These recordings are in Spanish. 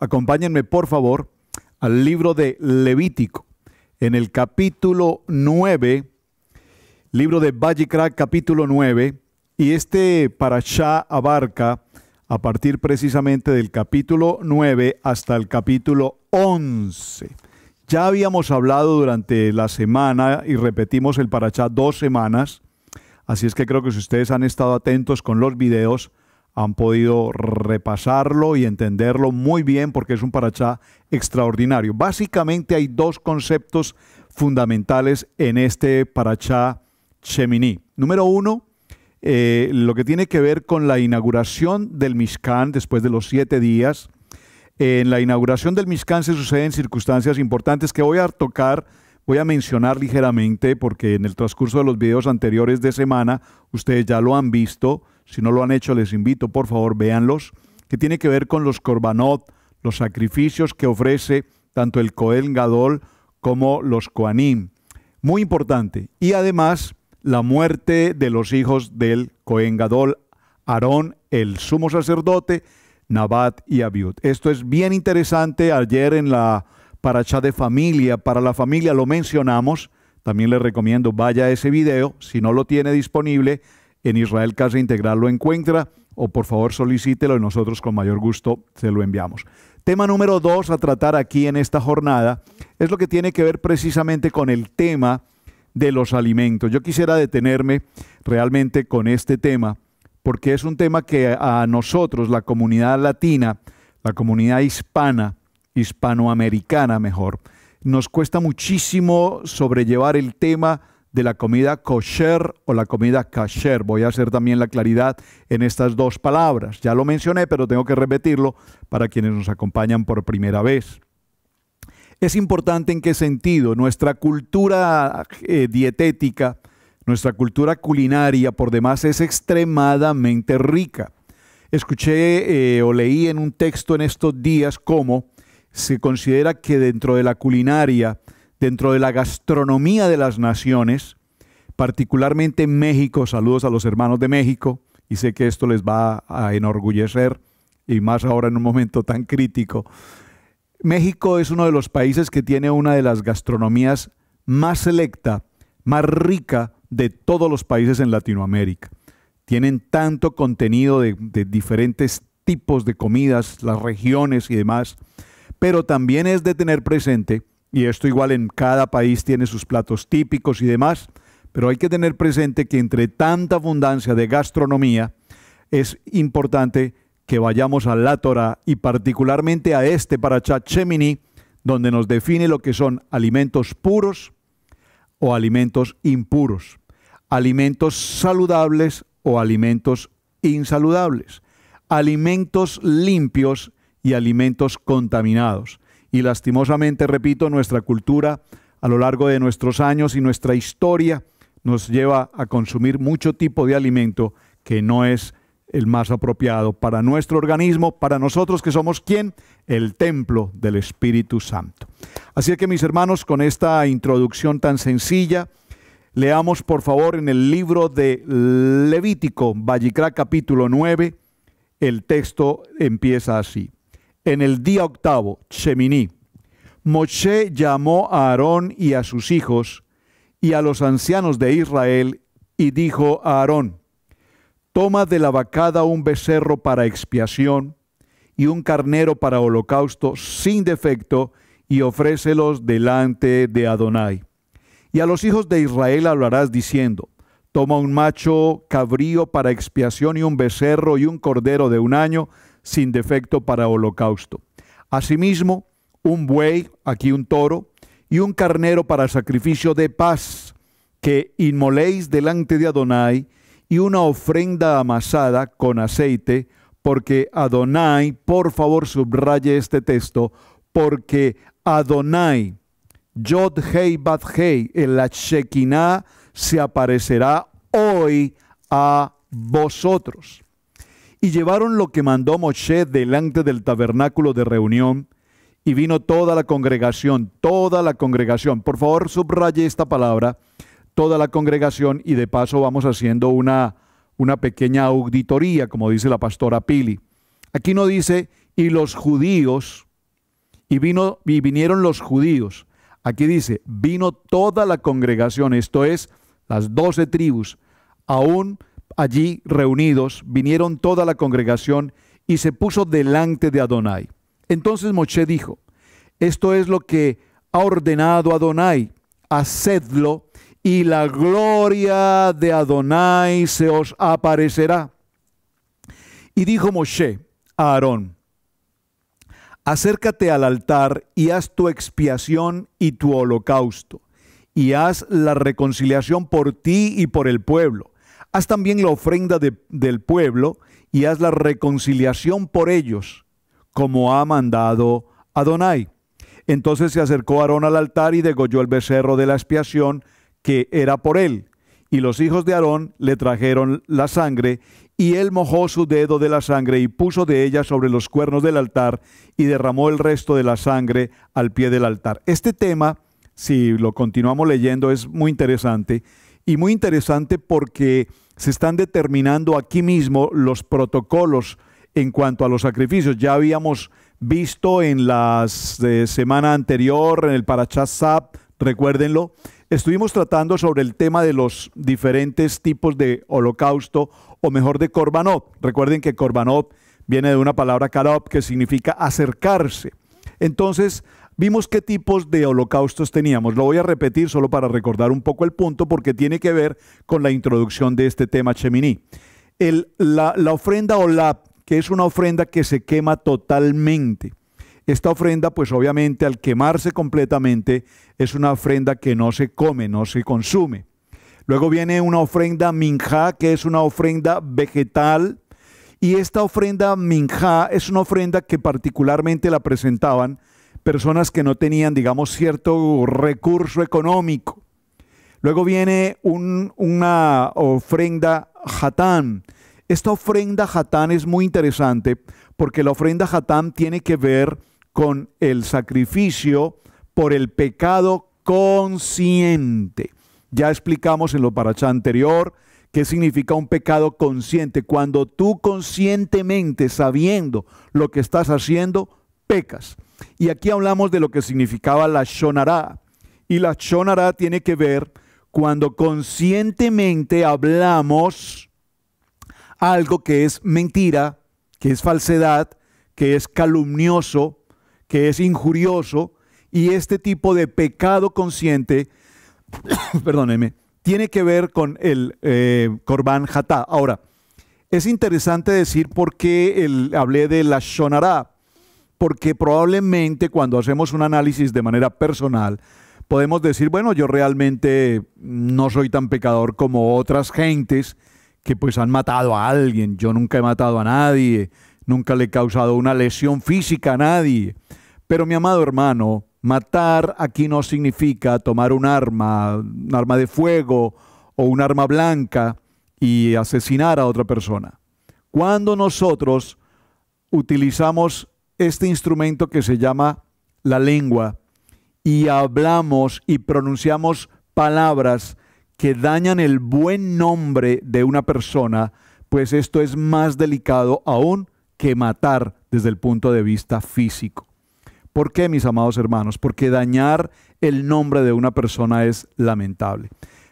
acompáñenme por favor al libro de Levítico, en el capítulo 9, libro de Vayikra, capítulo 9, y este parashá abarca a partir precisamente del capítulo 9 hasta el capítulo 11. Ya habíamos hablado durante la semana y repetimos el parashá 2 semanas, así es que creo que si ustedes han estado atentos con los videos, han podido repasarlo y entenderlo muy bien porque es un parashá extraordinario. Básicamente hay dos conceptos fundamentales en este parashá Shemini. Número uno, lo que tiene que ver con la inauguración del Mishkan después de los 7 días. En la inauguración del Mishkan se suceden circunstancias importantes que voy a mencionar ligeramente porque en el transcurso de los videos anteriores de semana ustedes ya lo han visto. Si no lo han hecho, les invito, por favor, véanlos, que tiene que ver con los korbanot, los sacrificios que ofrece tanto el Kohen Gadol como los Kohanim. Muy importante. Y además, la muerte de los hijos del Kohen Gadol, Aarón, el sumo sacerdote, Nabat y Abiud. Esto es bien interesante. Ayer en la parashá de familia, para la familia lo mencionamos. También les recomiendo, vaya a ese video. Si no lo tiene disponible, en Israel Casa Integral lo encuentra, o por favor solicítelo y nosotros con mayor gusto se lo enviamos. Tema número 2 a tratar aquí en esta jornada es lo que tiene que ver precisamente con el tema de los alimentos. Yo quisiera detenerme realmente con este tema, porque es un tema que a nosotros, la comunidad latina, la comunidad hispana, hispanoamericana mejor, nos cuesta muchísimo sobrellevar el tema de la comida kosher o la comida kasher. Voy a hacer también la claridad en estas dos palabras. Ya lo mencioné, pero tengo que repetirlo para quienes nos acompañan por primera vez. Es importante en qué sentido. Nuestra cultura dietética, nuestra cultura culinaria por demás es extremadamente rica. Escuché o leí en un texto en estos días cómo se considera que dentro de la culinaria, dentro de la gastronomía de las naciones, particularmente en México, saludos a los hermanos de México, y sé que esto les va a enorgullecer, y más ahora en un momento tan crítico. México es uno de los países que tiene una de las gastronomías más selecta, más rica de todos los países en Latinoamérica. Tienen tanto contenido de diferentes tipos de comidas, las regiones y demás, pero también es de tener presente, y esto igual en cada país tiene sus platos típicos y demás, pero hay que tener presente que entre tanta abundancia de gastronomía es importante que vayamos a la Torá y particularmente a este parashá Shemini, donde nos define lo que son alimentos puros o alimentos impuros, alimentos saludables o alimentos insaludables, alimentos limpios y alimentos contaminados. Y lastimosamente, repito, nuestra cultura a lo largo de nuestros años y nuestra historia nos lleva a consumir mucho tipo de alimento que no es el más apropiado para nuestro organismo, para nosotros que somos ¿quién? El templo del Espíritu Santo. Así que mis hermanos, con esta introducción tan sencilla, leamos por favor en el libro de Levítico, Vayikra capítulo 9, el texto empieza así. En el día octavo, Shemini, Moshe llamó a Aarón y a sus hijos y a los ancianos de Israel y dijo a Aarón, toma de la vacada un becerro para expiación y un carnero para holocausto sin defecto y ofrécelos delante de Adonai. Y a los hijos de Israel hablarás diciendo, toma un macho cabrío para expiación y un becerro y un cordero de un año sin defecto para holocausto. Asimismo, un buey, aquí un toro, y un carnero para sacrificio de paz, que inmoléis delante de Adonai, y una ofrenda amasada con aceite, porque Adonai, por favor subraye este texto, porque Adonai, Yod Hei Bat Hei, en la Shekinah, se aparecerá hoy a vosotros. Y llevaron lo que mandó Moshe delante del tabernáculo de reunión, y vino toda la congregación, por favor subraye esta palabra, toda la congregación, y de paso vamos haciendo una pequeña auditoría, como dice la pastora Pili. Aquí no dice, y los judíos, y vinieron los judíos. Aquí dice, vino toda la congregación, esto es, las 12 tribus, aún allí reunidos, vinieron toda la congregación y se puso delante de Adonai. Entonces Moshe dijo, esto es lo que ha ordenado Adonai, hacedlo y la gloria de Adonai se os aparecerá. Y dijo Moshe a Aarón, acércate al altar y haz tu expiación y tu holocausto, y haz la reconciliación por ti y por el pueblo. Haz también la ofrenda del pueblo y haz la reconciliación por ellos, como ha mandado Adonai. Entonces se acercó Aarón al altar y degolló el becerro de la expiación que era por él. Y los hijos de Aarón le trajeron la sangre, y él mojó su dedo de la sangre y puso de ella sobre los cuernos del altar y derramó el resto de la sangre al pie del altar. Este tema, si lo continuamos leyendo, es muy interesante, y muy interesante porque se están determinando aquí mismo los protocolos en cuanto a los sacrificios. Ya habíamos visto en la semana anterior, en el Parashat Sab, recuérdenlo, estuvimos tratando sobre el tema de los diferentes tipos de holocausto, o mejor de korbanot. Recuerden que korbanot viene de una palabra karab, que significa acercarse. Entonces, vimos qué tipos de holocaustos teníamos. Lo voy a repetir solo para recordar un poco el punto, porque tiene que ver con la introducción de este tema Shemini. La ofrenda olab, que es una ofrenda que se quema totalmente. Esta ofrenda, pues obviamente al quemarse completamente, es una ofrenda que no se come, no se consume. Luego viene una ofrenda minjá, que es una ofrenda vegetal. Y esta ofrenda minjá es una ofrenda que particularmente la presentaban personas que no tenían, digamos, cierto recurso económico. Luego viene una ofrenda hatán. Esta ofrenda hatán es muy interesante porque la ofrenda hatán tiene que ver con el sacrificio por el pecado consciente. Ya explicamos en lo parashá anterior qué significa un pecado consciente. Cuando tú conscientemente, sabiendo lo que estás haciendo, pecas. Y aquí hablamos de lo que significaba la shonará. Y la shonará tiene que ver cuando conscientemente hablamos algo que es mentira, que es falsedad, que es calumnioso, que es injurioso, y este tipo de pecado consciente, perdónenme, tiene que ver con el Korban Hatá. Ahora, es interesante decir por qué hablé de la shonará, porque probablemente cuando hacemos un análisis de manera personal, podemos decir, bueno, yo realmente no soy tan pecador como otras gentes que pues han matado a alguien. Yo nunca he matado a nadie, nunca le he causado una lesión física a nadie. Pero mi amado hermano, matar aquí no significa tomar un arma de fuego o un arma blanca y asesinar a otra persona. Cuando nosotros utilizamos este instrumento que se llama la lengua y hablamos y pronunciamos palabras que dañan el buen nombre de una persona, pues esto es más delicado aún que matar desde el punto de vista físico. ¿Por qué, mis amados hermanos? Porque dañar el nombre de una persona es lamentable.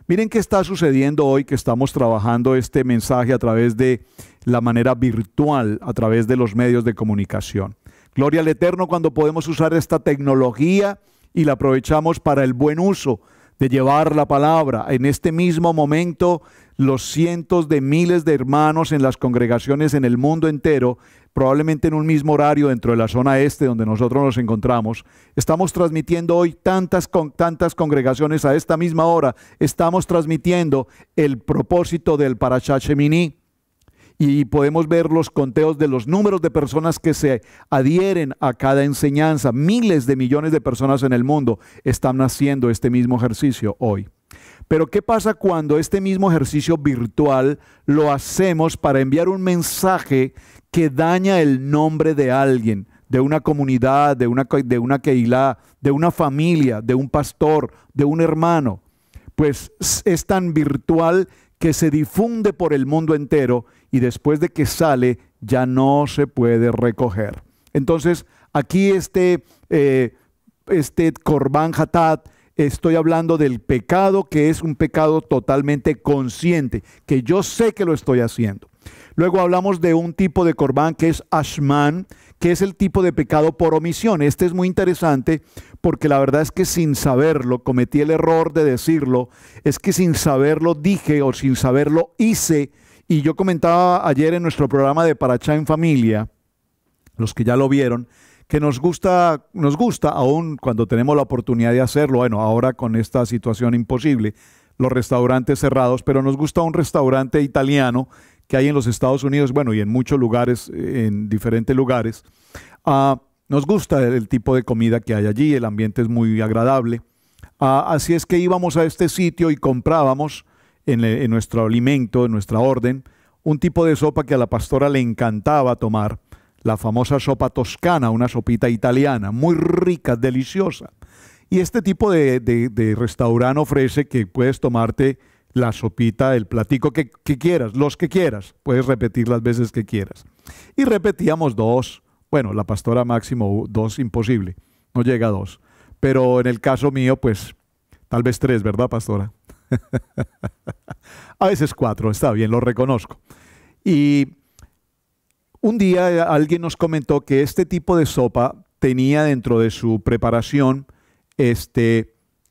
Miren qué está sucediendo hoy que estamos trabajando este mensaje a través de la manera virtual, a través de los medios de comunicación. Gloria al Eterno cuando podemos usar esta tecnología y la aprovechamos para el buen uso de llevar la palabra. En este mismo momento, los cientos de miles de hermanos en las congregaciones en el mundo entero, probablemente en un mismo horario dentro de la zona este donde nosotros nos encontramos, estamos transmitiendo hoy tantas congregaciones a esta misma hora, estamos transmitiendo el propósito del Parashat Shemini. Y podemos ver los conteos de los números de personas que se adhieren a cada enseñanza. Miles de millones de personas en el mundo están haciendo este mismo ejercicio hoy. Pero ¿qué pasa cuando este mismo ejercicio virtual lo hacemos para enviar un mensaje que daña el nombre de alguien, de una comunidad, de una kehilá, de una familia, de un pastor, de un hermano? Pues es tan virtual que se difunde por el mundo entero y después de que sale ya no se puede recoger. Entonces, aquí este Korban Hatat, estoy hablando del pecado que es un pecado totalmente consciente, que yo sé que lo estoy haciendo. Luego hablamos de un tipo de Korban que es Ashman, que es el tipo de pecado por omisión. Este es muy interesante porque la verdad es que sin saberlo, cometí el error de decirlo, es que sin saberlo dije o sin saberlo hice. Y yo comentaba ayer en nuestro programa de Parashá en Familia, los que ya lo vieron, que nos gusta aún cuando tenemos la oportunidad de hacerlo, bueno, ahora con esta situación imposible, los restaurantes cerrados, pero nos gusta un restaurante italiano que hay en los Estados Unidos, bueno, y en muchos lugares, en diferentes lugares. Nos gusta el tipo de comida que hay allí, el ambiente es muy agradable. Así es que íbamos a este sitio y comprábamos en nuestro alimento, en nuestra orden, un tipo de sopa que a la pastora le encantaba tomar, la famosa sopa toscana, una sopita italiana, muy rica, deliciosa. Y este tipo de restaurante ofrece que puedes tomarte la sopita, el platico que quieras, los que quieras, puedes repetir las veces que quieras. Y repetíamos 2, bueno, la pastora máximo 2, imposible, no llega a 2. Pero en el caso mío, pues, tal vez 3, ¿verdad, pastora? A veces 4, está bien, lo reconozco. Y un día alguien nos comentó que este tipo de sopa tenía dentro de su preparación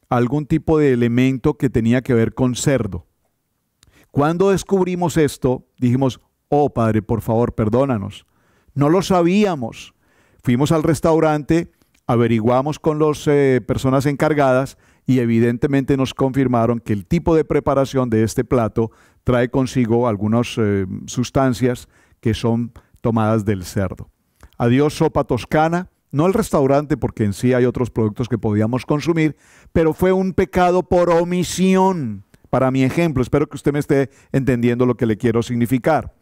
algún tipo de elemento que tenía que ver con cerdo. Cuando descubrimos esto, dijimos, oh Padre, por favor, perdónanos. No lo sabíamos. Fuimos al restaurante, averiguamos con las personas encargadas y evidentemente nos confirmaron que el tipo de preparación de este plato trae consigo algunas sustancias que son tomadas del cerdo. Adiós sopa toscana. No el restaurante, porque en sí hay otros productos que podíamos consumir, pero fue un pecado por omisión. Para mi ejemplo, espero que usted me esté entendiendo lo que le quiero significar.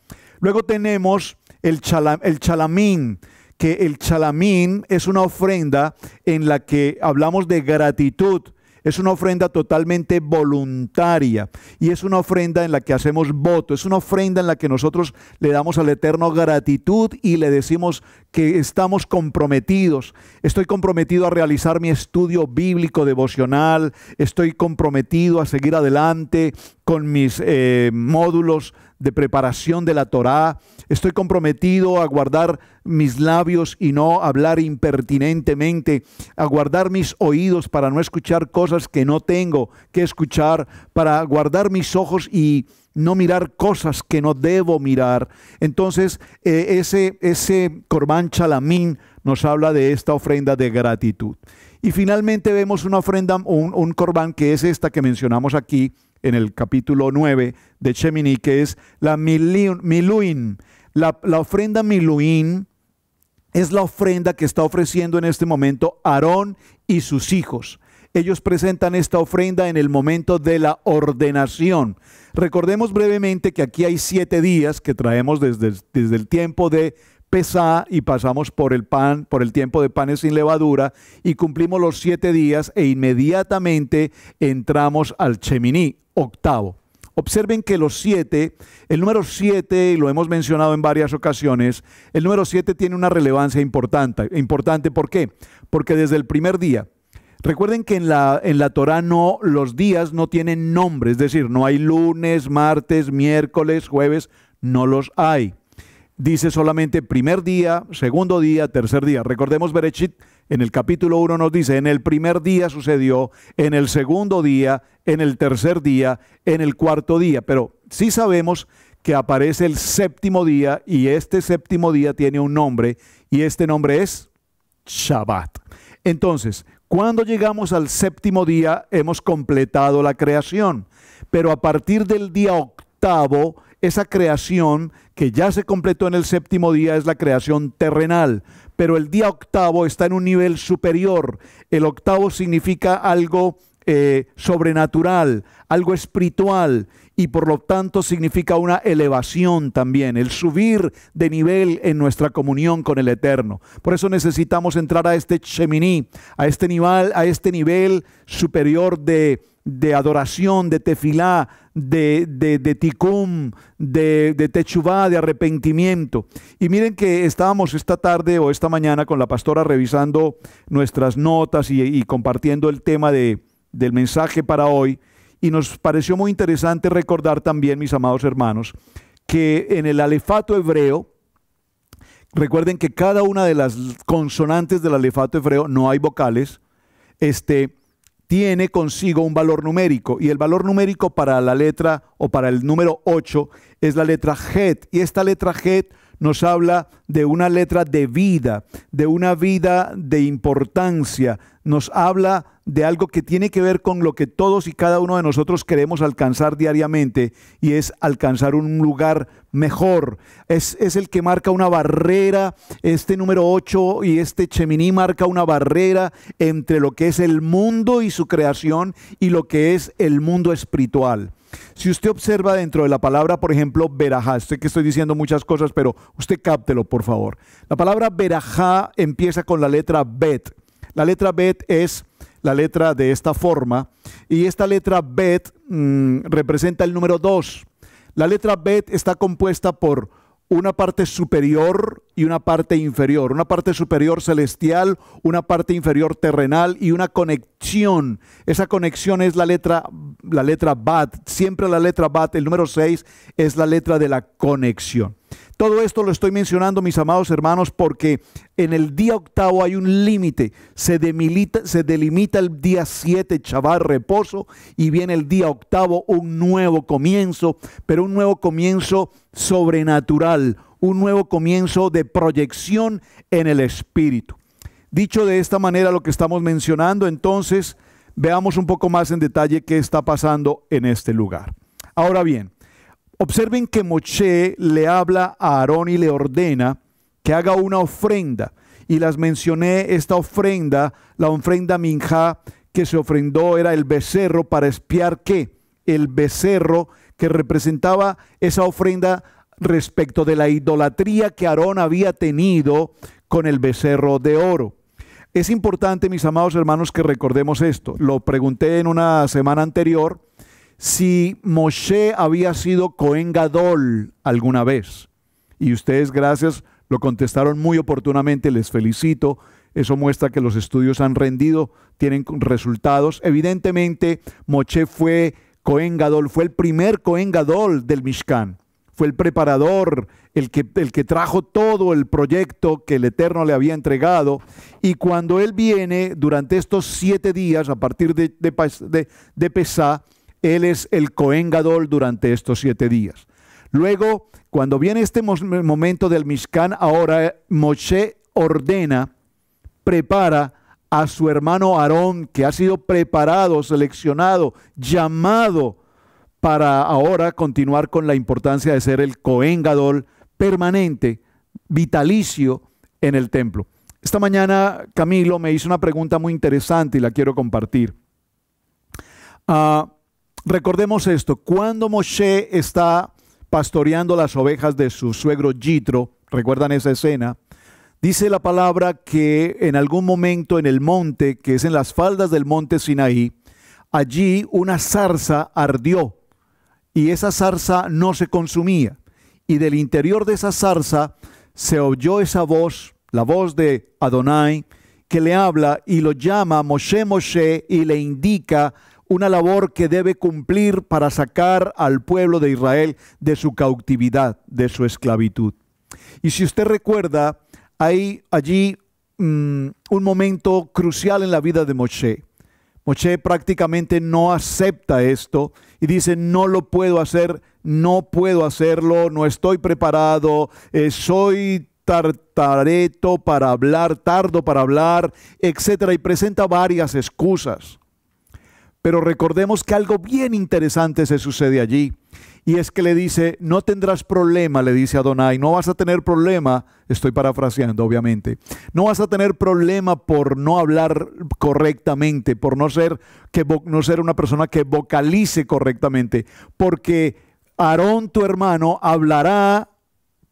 Luego tenemos el chalamín, que el chalamín es una ofrenda en la que hablamos de gratitud. Es una ofrenda totalmente voluntaria y es una ofrenda en la que hacemos voto, es una ofrenda en la que nosotros le damos al Eterno gratitud y le decimos que estamos comprometidos. Estoy comprometido a realizar mi estudio bíblico devocional, estoy comprometido a seguir adelante con mis módulos de preparación de la Torá, estoy comprometido a guardar mis labios y no hablar impertinentemente, a guardar mis oídos para no escuchar cosas que no tengo que escuchar, para guardar mis ojos y no mirar cosas que no debo mirar. Entonces, ese Korban Chalamín nos habla de esta ofrenda de gratitud. Y finalmente vemos una ofrenda, un Korban que es esta que mencionamos aquí, en el capítulo 9 de Shemini, que es la Miluín. La ofrenda Miluín es la ofrenda que está ofreciendo en este momento Aarón y sus hijos. Ellos presentan esta ofrenda en el momento de la ordenación. Recordemos brevemente que aquí hay 7 días que traemos desde el tiempo de Pesá y pasamos por el tiempo de panes sin levadura y cumplimos los 7 días e inmediatamente entramos al Shemini, octavo. Observen que el número 7, lo hemos mencionado en varias ocasiones, el número 7 tiene una relevancia importante. ¿Por qué? Porque desde el primer día, recuerden que en la Torá los días no tienen nombre, es decir, no hay lunes, martes, miércoles, jueves, no los hay. Dice solamente primer día, segundo día, tercer día. Recordemos Bereshit, en el capítulo 1 nos dice, en el primer día sucedió, en el segundo día, en el tercer día, en el cuarto día. Pero sí sabemos que aparece el séptimo día y este séptimo día tiene un nombre y este nombre es Shabbat. Entonces, cuando llegamos al séptimo día hemos completado la creación, pero a partir del día octavo, esa creación que ya se completó en el séptimo día es la creación terrenal, pero el día octavo está en un nivel superior. El octavo significa algo sobrenatural, algo espiritual, y por lo tanto significa una elevación también, el subir de nivel en nuestra comunión con el Eterno. Por eso necesitamos entrar a este Shemini, a este nivel superior de adoración, de tefilá, de tikkun, de techuvá, de arrepentimiento. Y miren que estábamos esta tarde o esta mañana con la pastora revisando nuestras notas y compartiendo el tema del mensaje para hoy, y nos pareció muy interesante recordar también, mis amados hermanos, que en el alefato hebreo, recuerden que cada una de las consonantes del alefato hebreo, no hay vocales, tiene consigo un valor numérico, y el valor numérico para la letra o para el número 8 es la letra Het, y esta letra Het nos habla de una letra de vida, de una vida de importancia, nos habla de algo que tiene que ver con lo que todos y cada uno de nosotros queremos alcanzar diariamente, y es alcanzar un lugar mejor. Es el que marca una barrera, este número 8 y este Sheminí marca una barrera entre lo que es el mundo y su creación y lo que es el mundo espiritual. Si usted observa dentro de la palabra, por ejemplo, berajá, sé que estoy diciendo muchas cosas, pero usted cáptelo, por favor. La palabra berajá empieza con la letra bet. La letra bet es la letra de esta forma, y esta letra bet representa el número 2. La letra bet está compuesta por una parte superior y una parte inferior, una parte superior celestial, una parte inferior terrenal y una conexión. Esa conexión es la letra bat, siempre la letra bat, el número 6 es la letra de la conexión. Todo esto lo estoy mencionando, mis amados hermanos, porque en el día octavo hay un límite, se delimita el día 7, Shabbat, reposo, y viene el día octavo, un nuevo comienzo, pero un nuevo comienzo sobrenatural, un nuevo comienzo de proyección en el Espíritu. Dicho de esta manera lo que estamos mencionando, entonces veamos un poco más en detalle qué está pasando en este lugar. Ahora bien, observen que Moshe le habla a Aarón y le ordena que haga una ofrenda. Y las mencioné, esta ofrenda, la ofrenda minjá que se ofrendó era el becerro para expiar ¿qué? El becerro que representaba esa ofrenda respecto de la idolatría que Aarón había tenido con el becerro de oro. Es importante, mis amados hermanos, que recordemos esto. Lo pregunté en una semana anterior, si Moshe había sido Cohen Gadol alguna vez. Y ustedes, gracias, lo contestaron muy oportunamente, les felicito. Eso muestra que los estudios han rendido, tienen resultados. Evidentemente, Moshe fue Cohen Gadol, fue el primer Cohen Gadol del Mishkan. Fue el preparador, el que trajo todo el proyecto que el Eterno le había entregado. Y cuando él viene durante estos 7 días, a partir de Pesá, él es el Cohen Gadol durante estos 7 días. Luego, cuando viene este momento del Mishkan, ahora Moshe ordena, prepara a su hermano Aarón, que ha sido preparado, seleccionado, llamado para ahora continuar con la importancia de ser el Cohen Gadol permanente, vitalicio en el templo. Esta mañana Camilo me hizo una pregunta muy interesante y la quiero compartir. Recordemos esto, cuando Moshe está pastoreando las ovejas de su suegro Yitro, ¿recuerdan esa escena? Dice la palabra que en algún momento en el monte, que es en las faldas del monte Sinaí, allí una zarza ardió y esa zarza no se consumía. Y del interior de esa zarza se oyó esa voz, la voz de Adonai, que le habla y lo llama Moshe, Moshe, y le indica una labor que debe cumplir para sacar al pueblo de Israel de su cautividad, de su esclavitud. Y si usted recuerda, hay allí un momento crucial en la vida de Moshe. Moshe prácticamente no acepta esto y dice, no lo puedo hacer, no puedo hacerlo, no estoy preparado, soy tartareto para hablar, tardo para hablar, etcétera, y presenta varias excusas. Pero recordemos que algo bien interesante se sucede allí, y es que le dice, no tendrás problema, le dice Adonai, no vas a tener problema, estoy parafraseando obviamente, no vas a tener problema por no hablar correctamente, por no ser una persona que vocalice correctamente, porque Aarón, tu hermano, hablará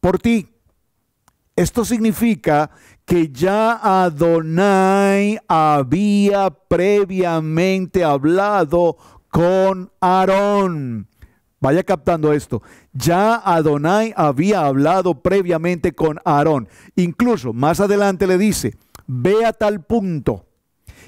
por ti. Esto significa que ya Adonai había previamente hablado con Aarón. Vaya captando esto. Ya Adonai había hablado previamente con Aarón. Incluso más adelante le dice, ve a tal punto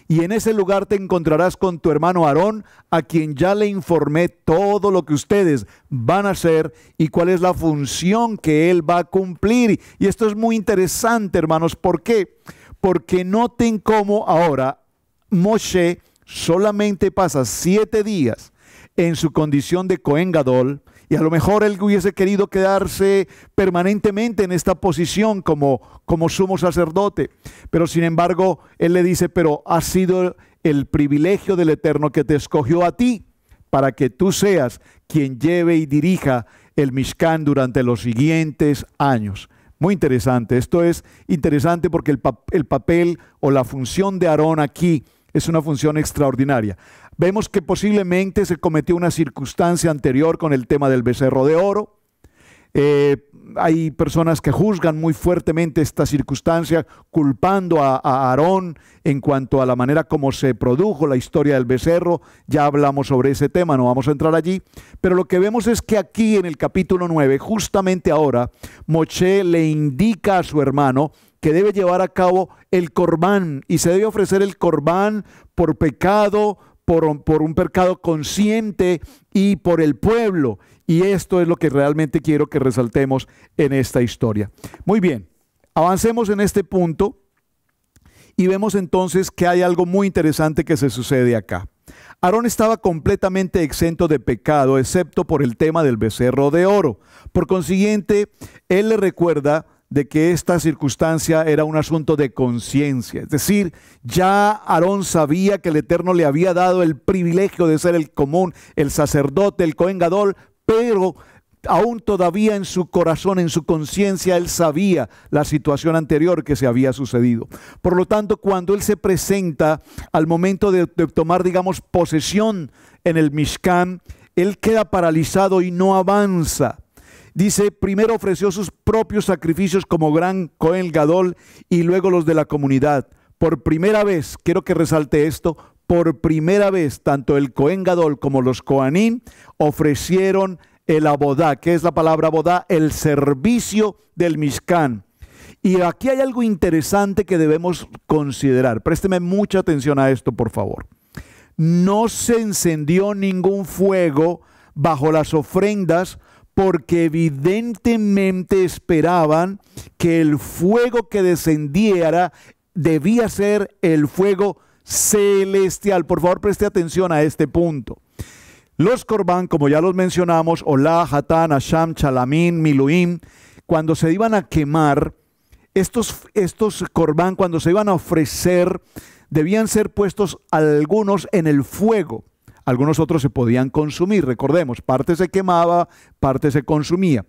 y en ese lugar te encontrarás con tu hermano Aarón, a quien ya le informé todo lo que ustedes van a hacer y cuál es la función que él va a cumplir. Y esto es muy interesante, hermanos. ¿Por qué? Porque noten cómo ahora Moshe solamente pasa 7 días en su condición de Cohen Gadol, y a lo mejor él hubiese querido quedarse permanentemente en esta posición como sumo sacerdote, pero sin embargo él le dice, pero ha sido el privilegio del Eterno que te escogió a ti para que tú seas quien lleve y dirija el Mishkan durante los siguientes años. Muy interesante. Esto es interesante porque el papel o la función de Aarón aquí es una función extraordinaria. Vemos que posiblemente se cometió una circunstancia anterior con el tema del becerro de oro. Hay personas que juzgan muy fuertemente esta circunstancia, culpando a Aarón en cuanto a la manera como se produjo la historia del becerro. Ya hablamos sobre ese tema, no vamos a entrar allí. Pero lo que vemos es que aquí en el capítulo 9, justamente ahora, Moshe le indica a su hermano que debe llevar a cabo el corbán, y se debe ofrecer el corbán por pecado, por un pecado consciente y por el pueblo. Y esto es lo que realmente quiero que resaltemos en esta historia. Muy bien, avancemos en este punto y vemos entonces que hay algo muy interesante que se sucede acá. Aarón estaba completamente exento de pecado, excepto por el tema del becerro de oro. Por consiguiente, él le recuerda de que esta circunstancia era un asunto de conciencia. Es decir, ya Aarón sabía que el Eterno le había dado el privilegio de ser el común, el sacerdote, el Cohen Gadol, pero aún todavía en su corazón, en su conciencia, él sabía la situación anterior que se había sucedido. Por lo tanto, cuando él se presenta al momento de tomar, digamos, posesión en el Mishkan, él queda paralizado y no avanza. Dice, primero ofreció sus propios sacrificios como gran Cohen Gadol y luego los de la comunidad. Por primera vez, quiero que resalte esto, por primera vez, tanto el Cohen Gadol como los Kohanim ofrecieron el abodá. ¿Qué es la palabra abodá? El servicio del Mishkan. Y aquí hay algo interesante que debemos considerar. Présteme mucha atención a esto, por favor. No se encendió ningún fuego bajo las ofrendas, porque evidentemente esperaban que el fuego que descendiera debía ser el fuego celestial. Por favor, preste atención a este punto. Los corbán, como ya los mencionamos, Olá, Hatán, Asham, Chalamín, Miluim, cuando se iban a quemar, estos corbán, cuando se iban a ofrecer, debían ser puestos algunos en el fuego. Algunos otros se podían consumir, recordemos, parte se quemaba, parte se consumía,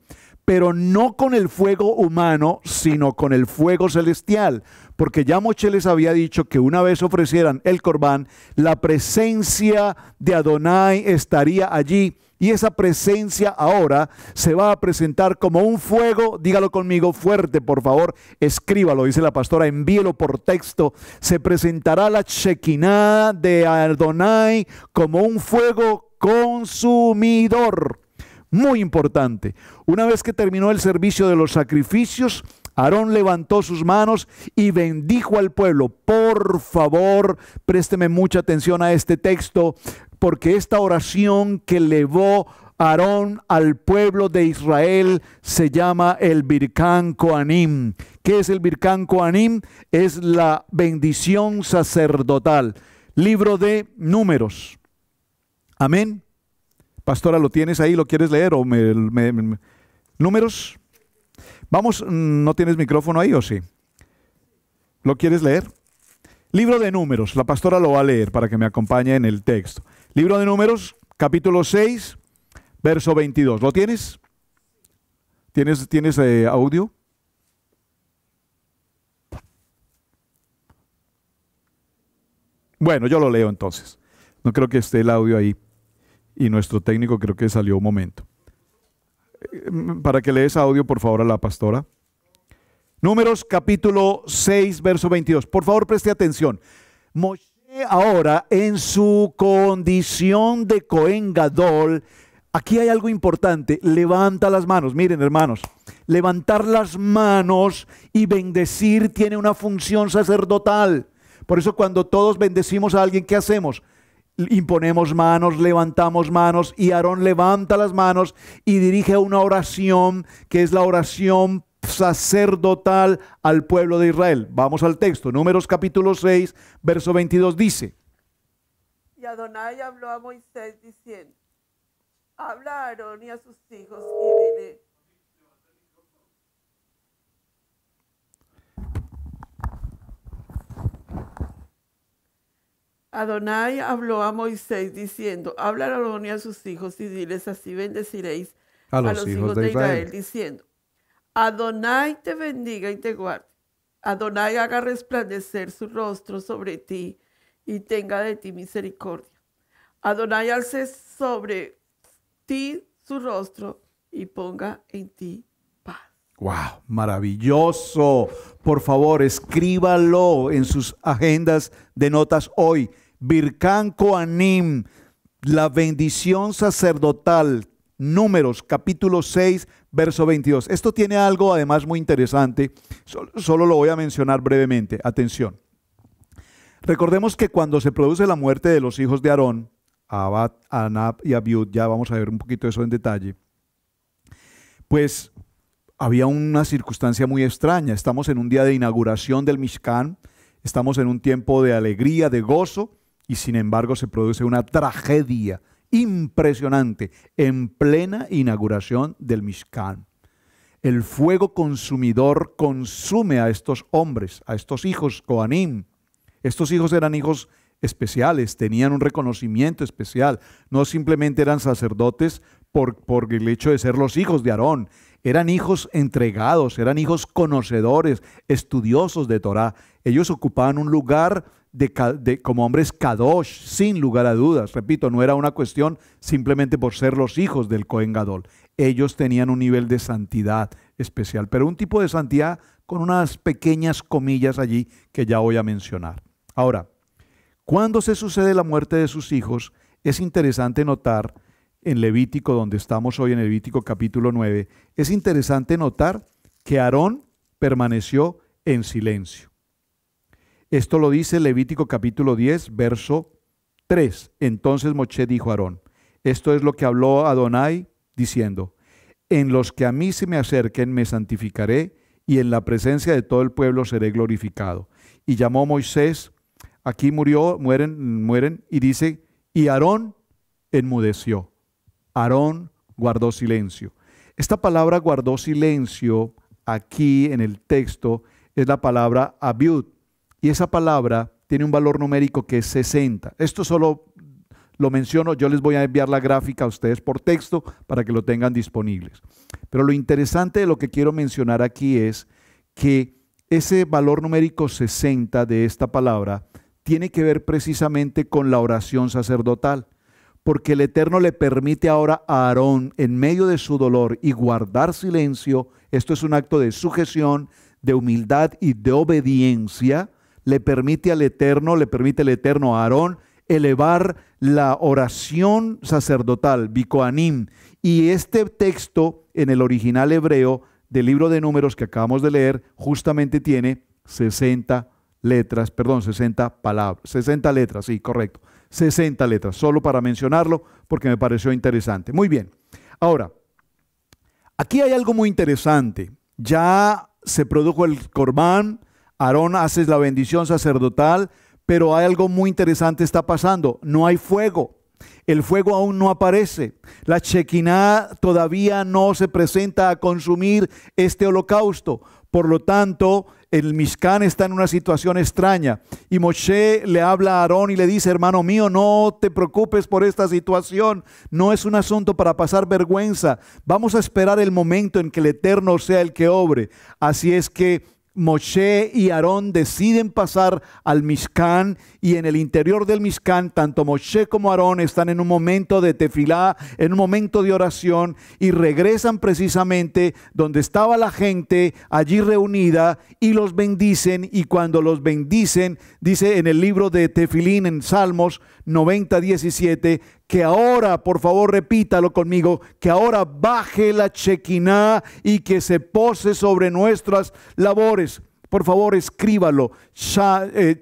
pero no con el fuego humano, sino con el fuego celestial, porque ya Moshe les había dicho que una vez ofrecieran el corbán, la presencia de Adonai estaría allí, y esa presencia ahora se va a presentar como un fuego, dígalo conmigo fuerte, por favor, escríbalo, dice la pastora, envíelo por texto. Se presentará la Shekinah de Adonai como un fuego consumidor. Muy importante. Una vez que terminó el servicio de los sacrificios, Aarón levantó sus manos y bendijo al pueblo. Por favor, présteme mucha atención a este texto, porque esta oración que elevó Aarón al pueblo de Israel se llama el Birkan Kohanim. ¿Qué es el Birkan Kohanim? Es la bendición sacerdotal. Libro de Números. Amén. Pastora, ¿lo tienes ahí? ¿Lo quieres leer? ¿O Números? Vamos, ¿no tienes micrófono ahí o sí? ¿Lo quieres leer? Libro de Números. La pastora lo va a leer para que me acompañe en el texto. Libro de Números, capítulo 6, verso 22. ¿Lo tienes? ¿Tienes audio? Bueno, yo lo leo entonces. No creo que esté el audio ahí. Y nuestro técnico creo que salió un momento. Para que lees audio, por favor, a la pastora. Números capítulo 6, verso 22. Por favor, preste atención. Moshe ahora, en su condición de Cohen Gadol, aquí hay algo importante. Levanta las manos. Miren, hermanos, levantar las manos y bendecir tiene una función sacerdotal. Por eso cuando todos bendecimos a alguien, ¿qué hacemos? Imponemos manos, levantamos manos, y Aarón levanta las manos y dirige una oración que es la oración sacerdotal al pueblo de Israel. Vamos al texto. Números capítulo 6, verso 22 dice: Y Adonai habló a Moisés diciendo: habla a Aarón y a sus hijos y dile: Adonai habló a Moisés diciendo: habla a Aarón y a sus hijos y diles: así bendeciréis a los hijos de Israel, diciendo: Adonai te bendiga y te guarde. Adonai haga resplandecer su rostro sobre ti y tenga de ti misericordia. Adonai alce sobre ti su rostro y ponga en ti paz. ¡Wow! Maravilloso. Por favor, escríbalo en sus agendas de notas hoy. Birkan Kohanim, la bendición sacerdotal. Números capítulo 6, verso 22. Esto tiene algo además muy interesante. Solo lo voy a mencionar brevemente. Atención. Recordemos que cuando se produce la muerte de los hijos de Aarón, Abad, Anab y Abiud, ya vamos a ver un poquito eso en detalle, pues había una circunstancia muy extraña. Estamos en un día de inauguración del Mishkan, estamos en un tiempo de alegría, de gozo, y sin embargo se produce una tragedia impresionante en plena inauguración del Mishkan. El fuego consumidor consume a estos hombres, a estos hijos Kohanim. Estos hijos eran hijos especiales, tenían un reconocimiento especial. No simplemente eran sacerdotes por el hecho de ser los hijos de Aarón. Eran hijos entregados, eran hijos conocedores, estudiosos de Torah. Ellos ocupaban un lugar como hombres kadosh, sin lugar a dudas. Repito, no era una cuestión simplemente por ser los hijos del Cohen Gadol. Ellos tenían un nivel de santidad especial, pero un tipo de santidad con unas pequeñas comillas allí que ya voy a mencionar. Ahora, cuando se sucede la muerte de sus hijos, es interesante notar en Levítico, donde estamos hoy en Levítico capítulo 9, es interesante notar que Aarón permaneció en silencio. Esto lo dice Levítico capítulo 10, verso 3. Entonces Moshe dijo a Aarón: esto es lo que habló Adonai, diciendo: en los que a mí se me acerquen me santificaré, y en la presencia de todo el pueblo seré glorificado. Y llamó Moisés, aquí mueren, y dice, y Aarón enmudeció. Aarón guardó silencio. Esta palabra guardó silencio aquí en el texto es la palabra Abiud, y esa palabra tiene un valor numérico que es 60. Esto solo lo menciono, yo les voy a enviar la gráfica a ustedes por texto para que lo tengan disponibles. Pero lo interesante de lo que quiero mencionar aquí es que ese valor numérico 60 de esta palabra tiene que ver precisamente con la oración sacerdotal, porque el Eterno le permite ahora a Aarón, en medio de su dolor y guardar silencio, esto es un acto de sujeción, de humildad y de obediencia, le permite el Eterno a Aarón elevar la oración sacerdotal, Bikoanim. Y este texto en el original hebreo del libro de Números que acabamos de leer, justamente tiene 60 palabras, 60 letras, sí, correcto, 60 letras, solo para mencionarlo porque me pareció interesante. Muy bien, ahora, aquí hay algo muy interesante. Ya se produjo el Corbán, Aarón hace la bendición sacerdotal, pero hay algo muy interesante está pasando. No hay fuego. El fuego aún no aparece. La Shekinah todavía no se presenta a consumir este holocausto. Por lo tanto, el Mishkan está en una situación extraña. Y Moshe le habla a Aarón y le dice: hermano mío, no te preocupes por esta situación. No es un asunto para pasar vergüenza. Vamos a esperar el momento en que el Eterno sea el que obre. Así es que Moshe y Aarón deciden pasar al Mishkan, y en el interior del Mishkan tanto Moshe como Aarón están en un momento de tefilá, en un momento de oración, y regresan precisamente donde estaba la gente allí reunida y los bendicen. Y cuando los bendicen, dice en el libro de Tefilín en Salmos 90:17 que ahora, por favor repítalo conmigo, que ahora baje la Shekinah y que se pose sobre nuestras labores. Por favor, escríbalo.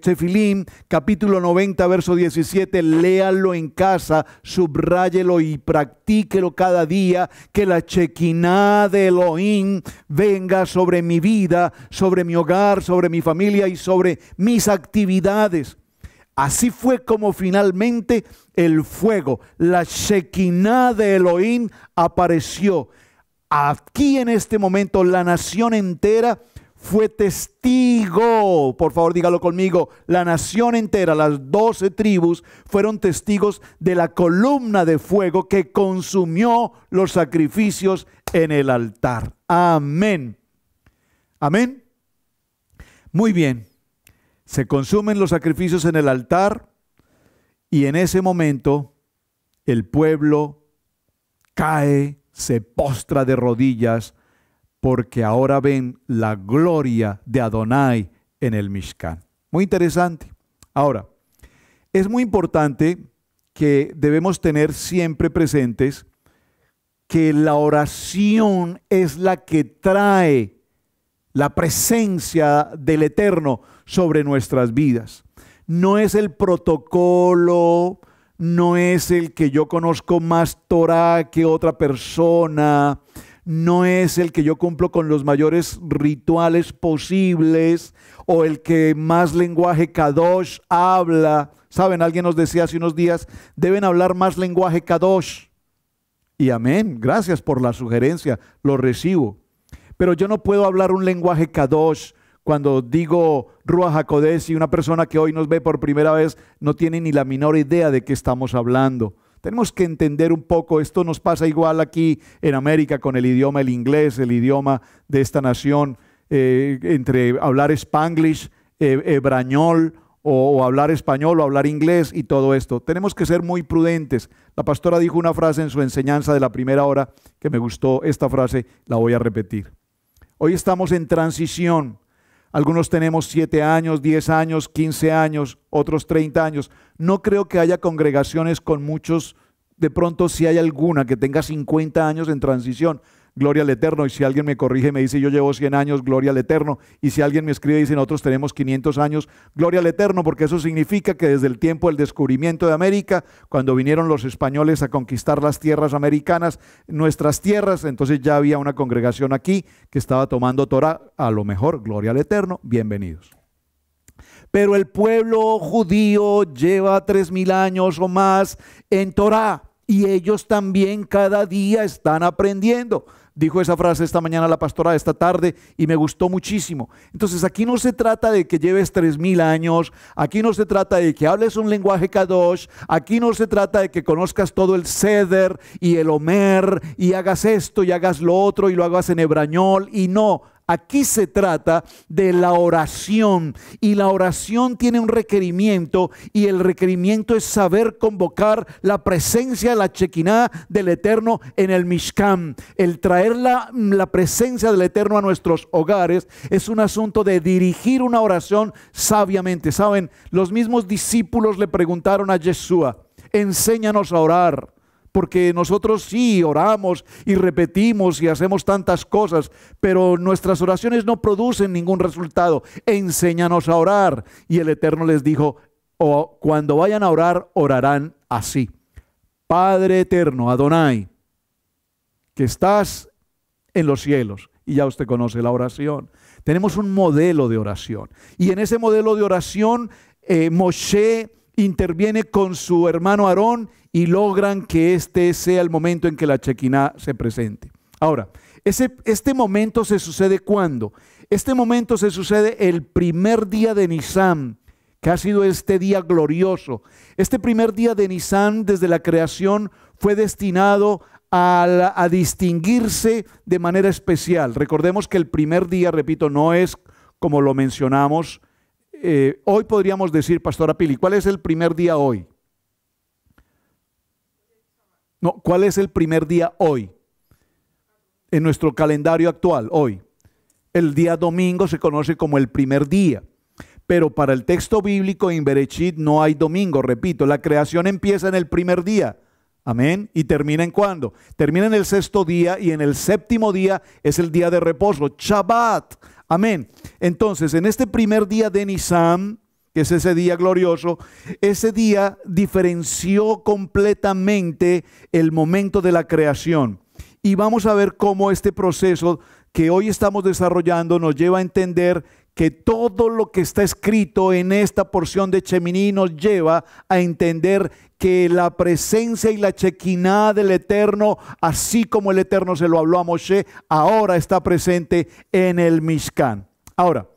Tefilim, capítulo 90, verso 17. Léalo en casa, subráyelo y practíquelo cada día. Que la Shekinah de Elohim venga sobre mi vida, sobre mi hogar, sobre mi familia y sobre mis actividades. Así fue como finalmente el fuego, la Shekinah de Elohim apareció. Aquí en este momento la nación entera fue testigo, por favor dígalo conmigo, la nación entera, las 12 tribus fueron testigos de la columna de fuego que consumió los sacrificios en el altar. Amén. Amén. Muy bien, se consumen los sacrificios en el altar y en ese momento el pueblo cae, se postra de rodillas, porque ahora ven la gloria de Adonai en el Mishkan. Muy interesante. Ahora, es muy importante que debemos tener siempre presentes que la oración es la que trae la presencia del Eterno sobre nuestras vidas. No es el protocolo, no es el que yo conozco más Torah que otra persona, no es el que yo cumplo con los mayores rituales posibles o el que más lenguaje Kadosh habla. Saben, alguien nos decía hace unos días, deben hablar más lenguaje Kadosh. Y amén, gracias por la sugerencia, lo recibo. Pero yo no puedo hablar un lenguaje Kadosh cuando digo Ruach HaKodesh y una persona que hoy nos ve por primera vez no tiene ni la menor idea de qué estamos hablando. Tenemos que entender un poco, esto nos pasa igual aquí en América con el idioma, el inglés, el idioma de esta nación, entre hablar Spanglish, hebrañol, o hablar español o hablar inglés y todo esto. Tenemos que ser muy prudentes. La pastora dijo una frase en su enseñanza de la primera hora que me gustó, esta frase la voy a repetir. Hoy estamos en transición. Algunos tenemos 7 años, 10 años, 15 años, otros 30 años. No creo que haya congregaciones con muchos, de pronto si hay alguna que tenga 50 años en transición, gloria al Eterno. Y si alguien me corrige, me dice yo llevo 100 años, gloria al Eterno. Y si alguien me escribe y dice nosotros tenemos 500 años, gloria al Eterno, porque eso significa que desde el tiempo del descubrimiento de América, cuando vinieron los españoles a conquistar las tierras americanas, nuestras tierras, entonces ya había una congregación aquí que estaba tomando Torah. A lo mejor, gloria al Eterno, bienvenidos. Pero el pueblo judío lleva 3000 años o más en Torah y ellos también cada día están aprendiendo. Dijo esa frase esta mañana la pastora, esta tarde, y me gustó muchísimo. Entonces aquí no se trata de que lleves 3000 años, aquí no se trata de que hables un lenguaje Kadosh, aquí no se trata de que conozcas todo el Seder y el Omer y hagas esto y hagas lo otro y lo hagas en hebrañol, y no. Aquí se trata de la oración y la oración tiene un requerimiento y el requerimiento es saber convocar la presencia de la Shekinah del Eterno en el Mishkan. El traer la presencia del Eterno a nuestros hogares es un asunto de dirigir una oración sabiamente. Saben, los mismos discípulos le preguntaron a Yeshua, enséñanos a orar. Porque nosotros sí oramos y repetimos y hacemos tantas cosas, pero nuestras oraciones no producen ningún resultado. Enséñanos a orar. Y el Eterno les dijo, cuando vayan a orar, orarán así. Padre eterno, Adonai, que estás en los cielos. Y ya usted conoce la oración. Tenemos un modelo de oración. Y en ese modelo de oración, Moshe interviene con su hermano Aarón y logran que este sea el momento en que la Shekinah se presente. Ahora, este momento se sucede ¿cuándo? Este momento se sucede el primer día de Nisan, que ha sido este día glorioso. Este primer día de Nisan desde la creación fue destinado a distinguirse de manera especial. Recordemos que el primer día, repito, no es como lo mencionamos. Hoy podríamos decir, Pastora Pili, ¿cuál es el primer día hoy? No, ¿cuál es el primer día hoy? En nuestro calendario actual, hoy. El día domingo se conoce como el primer día. Pero para el texto bíblico en Bereshit no hay domingo, repito, la creación empieza en el primer día. Amén. ¿Y termina en cuándo? Termina en el sexto día y en el séptimo día es el día de reposo, Shabbat. Amén. Entonces, en este primer día de Nisan, que es ese día glorioso, ese día diferenció completamente el momento de la creación. Y vamos a ver cómo este proceso que hoy estamos desarrollando nos lleva a entender que todo lo que está escrito en esta porción de Shemini nos lleva a entender que la presencia y la Shekinah del Eterno, así como el Eterno se lo habló a Moshe, ahora está presente en el Mishkan. Ahora,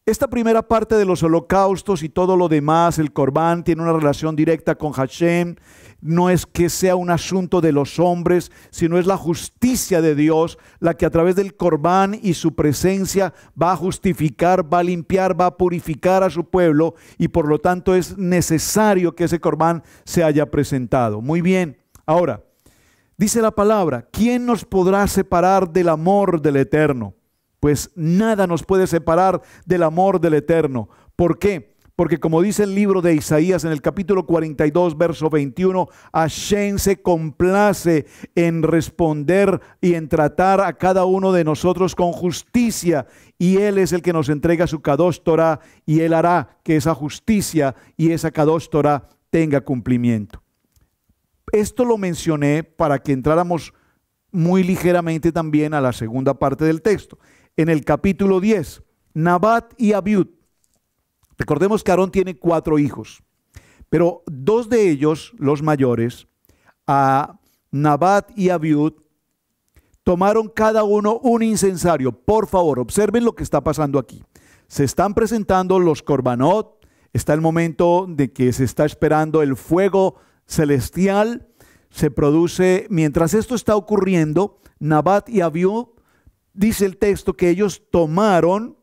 esta primera parte de los holocaustos y todo lo demás, el Corbán, tiene una relación directa con Hashem. No es que sea un asunto de los hombres, sino es la justicia de Dios la que a través del Corbán y su presencia va a justificar, va a limpiar, va a purificar a su pueblo, y por lo tanto es necesario que ese Corbán se haya presentado. Muy bien, ahora, dice la palabra, ¿quién nos podrá separar del amor del Eterno? Pues nada nos puede separar del amor del Eterno. ¿Por qué? Porque como dice el libro de Isaías en el capítulo 42, verso 21, Hashem se complace en responder y en tratar a cada uno de nosotros con justicia. Y Él es el que nos entrega su Kadosh Torah, y Él hará que esa justicia y esa Kadosh Torah tenga cumplimiento. Esto lo mencioné para que entráramos muy ligeramente también a la segunda parte del texto. En el capítulo 10, Nabat y Abiud. Recordemos que Aarón tiene 4 hijos, pero 2 de ellos, los mayores, a Nabat y Abiud, tomaron cada uno un incensario. Por favor, observen lo que está pasando aquí. Se están presentando los korbanot, está el momento de que se está esperando el fuego celestial, se produce, mientras esto está ocurriendo, Nabat y Abiud, dice el texto que ellos tomaron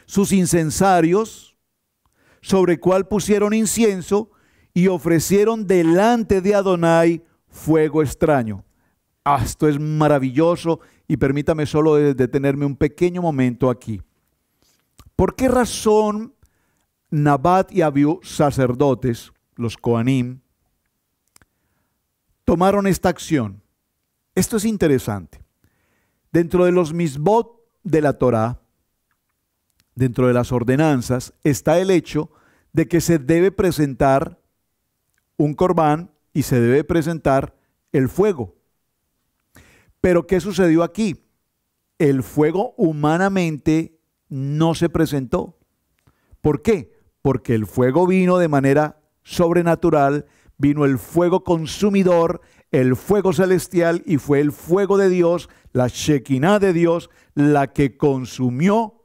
sus incensarios, sobre el cual pusieron incienso y ofrecieron delante de Adonai fuego extraño. Esto es maravilloso, y permítame solo detenerme un pequeño momento aquí. ¿Por qué razón Nabat y Abiú, sacerdotes, los Kohanim, tomaron esta acción? Esto es interesante. Dentro de los misbot de la Torá, dentro de las ordenanzas, está el hecho de que se debe presentar un corbán y se debe presentar el fuego. Pero ¿qué sucedió aquí? El fuego humanamente no se presentó. ¿Por qué? Porque el fuego vino de manera sobrenatural, vino el fuego consumidor, el fuego celestial, y fue el fuego de Dios, la Shekinah de Dios, la que consumió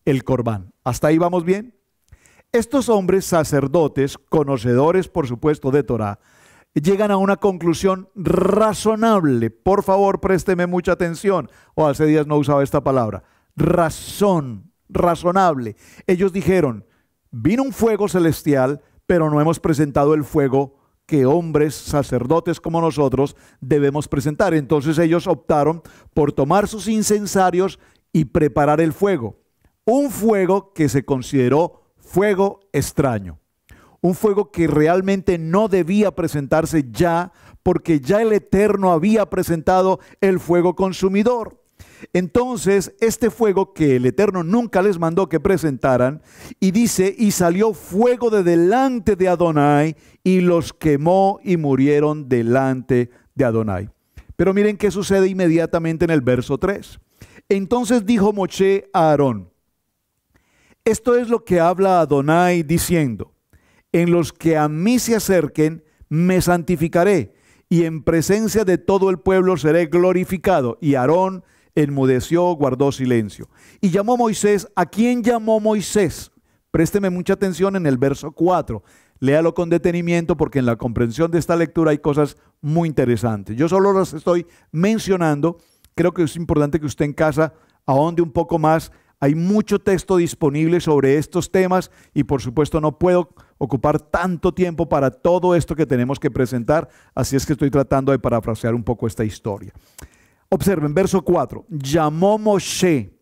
el corbán. ¿Hasta ahí vamos bien? Estos hombres sacerdotes, conocedores por supuesto de Torah, llegan a una conclusión razonable. Por favor, présteme mucha atención. Hace días no usaba esta palabra. Razonable. Ellos dijeron, vino un fuego celestial, pero no hemos presentado el fuego que hombres sacerdotes como nosotros debemos presentar. Entonces ellos optaron por tomar sus incensarios y preparar el fuego. Un fuego que se consideró fuego extraño. Un fuego que realmente no debía presentarse ya, porque ya el Eterno había presentado el fuego consumidor. Entonces, este fuego que el Eterno nunca les mandó que presentaran, y dice, y salió fuego de delante de Adonai, y los quemó y murieron delante de Adonai. Pero miren qué sucede inmediatamente en el verso 3. Entonces dijo Moshe a Aarón, esto es lo que habla Adonai diciendo, en los que a mí se acerquen me santificaré, y en presencia de todo el pueblo seré glorificado. Y Aarón enmudeció, guardó silencio. Y llamó Moisés. ¿A quién llamó Moisés? Présteme mucha atención en el verso 4. Léalo con detenimiento, porque en la comprensión de esta lectura hay cosas muy interesantes. Yo solo las estoy mencionando. Creo que es importante que usted en casa ahonde un poco más. Hay mucho texto disponible sobre estos temas y por supuesto no puedo ocupar tanto tiempo para todo esto que tenemos que presentar, así es que estoy tratando de parafrasear un poco esta historia. Observen, verso 4. Llamó Moshe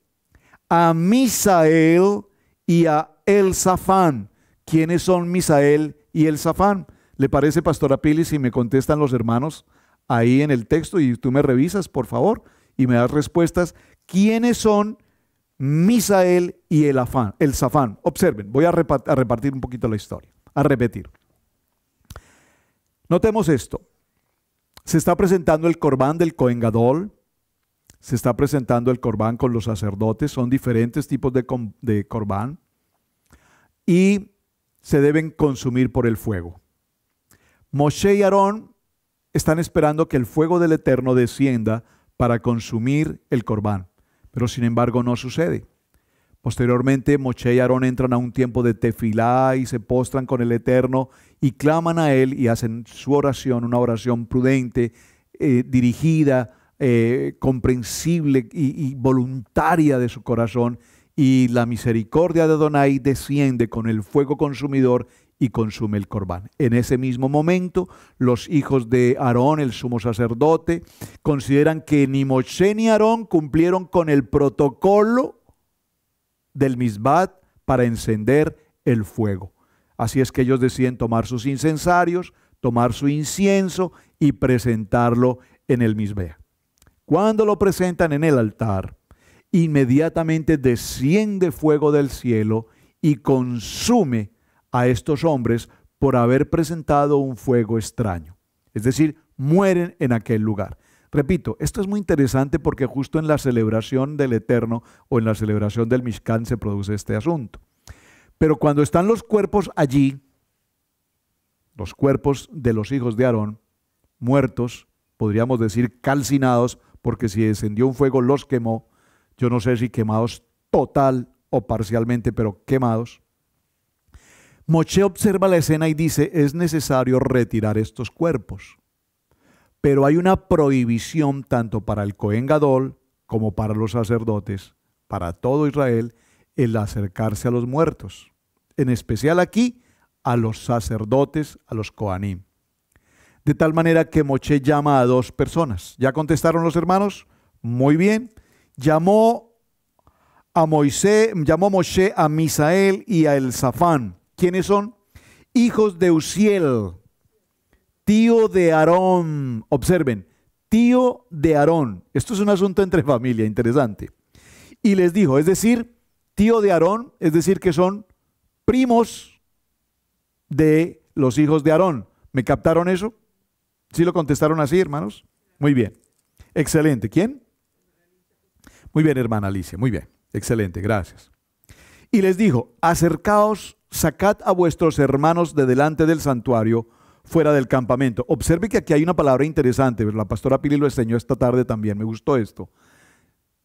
a Misael y a Elzafán. ¿Quiénes son Misael y Elzafán? ¿Le parece, Pastora Pili, si me contestan los hermanos ahí en el texto y tú me revisas, por favor, y me das respuestas? ¿Quiénes son Misael y el Zafán? Observen, voy a repartir un poquito la historia, a repetir. Notemos esto. Se está presentando el corbán del Cohen Gadol, se está presentando el corbán con los sacerdotes, son diferentes tipos de corbán y se deben consumir por el fuego. Moshe y Aarón están esperando que el fuego del Eterno descienda para consumir el corbán, pero sin embargo no sucede. Posteriormente, Moshe y Aarón entran a un tiempo de tefilá y se postran con el Eterno y claman a Él y hacen su oración, una oración prudente, dirigida, comprensible y voluntaria de su corazón. Y la misericordia de Adonai desciende con el fuego consumidor y consume el corbán. En ese mismo momento, los hijos de Aarón, el sumo sacerdote, consideran que ni Moshe ni Aarón cumplieron con el protocolo del misbat para encender el fuego. Así es que ellos deciden tomar sus incensarios, tomar su incienso y presentarlo en el misbea. Cuando lo presentan en el altar, inmediatamente desciende fuego del cielo y consume a estos hombres por haber presentado un fuego extraño. Es decir, mueren en aquel lugar. Repito, esto es muy interesante porque justo en la celebración del Eterno o en la celebración del Mishkan se produce este asunto. Pero cuando están los cuerpos allí, los cuerpos de los hijos de Aarón, muertos, podríamos decir calcinados, porque si descendió un fuego los quemó, yo no sé si quemados total o parcialmente, pero quemados. Moshe observa la escena y dice, es necesario retirar estos cuerpos. Pero hay una prohibición tanto para el Cohen Gadol como para los sacerdotes, para todo Israel, el acercarse a los muertos. En especial aquí, a los sacerdotes, a los Kohanim. De tal manera que Moshe llama a dos personas. ¿Ya contestaron los hermanos? Muy bien. Llamó Moshe a Misael y a el Zafán. ¿Quiénes son? Hijos de Uziel, tío de Aarón. Observen, tío de Aarón. Esto es un asunto entre familia, interesante. Y les dijo, es decir, tío de Aarón, es decir, que son primos de los hijos de Aarón. ¿Me captaron eso? ¿Sí lo contestaron así, hermanos? Muy bien. Excelente. ¿Quién? Muy bien, hermana Alicia. Muy bien. Excelente. Gracias. Y les dijo, acercaos, sacad a vuestros hermanos de delante del santuario, fuera del campamento. Observe que aquí hay una palabra interesante. La pastora Pili lo enseñó esta tarde también. Me gustó esto.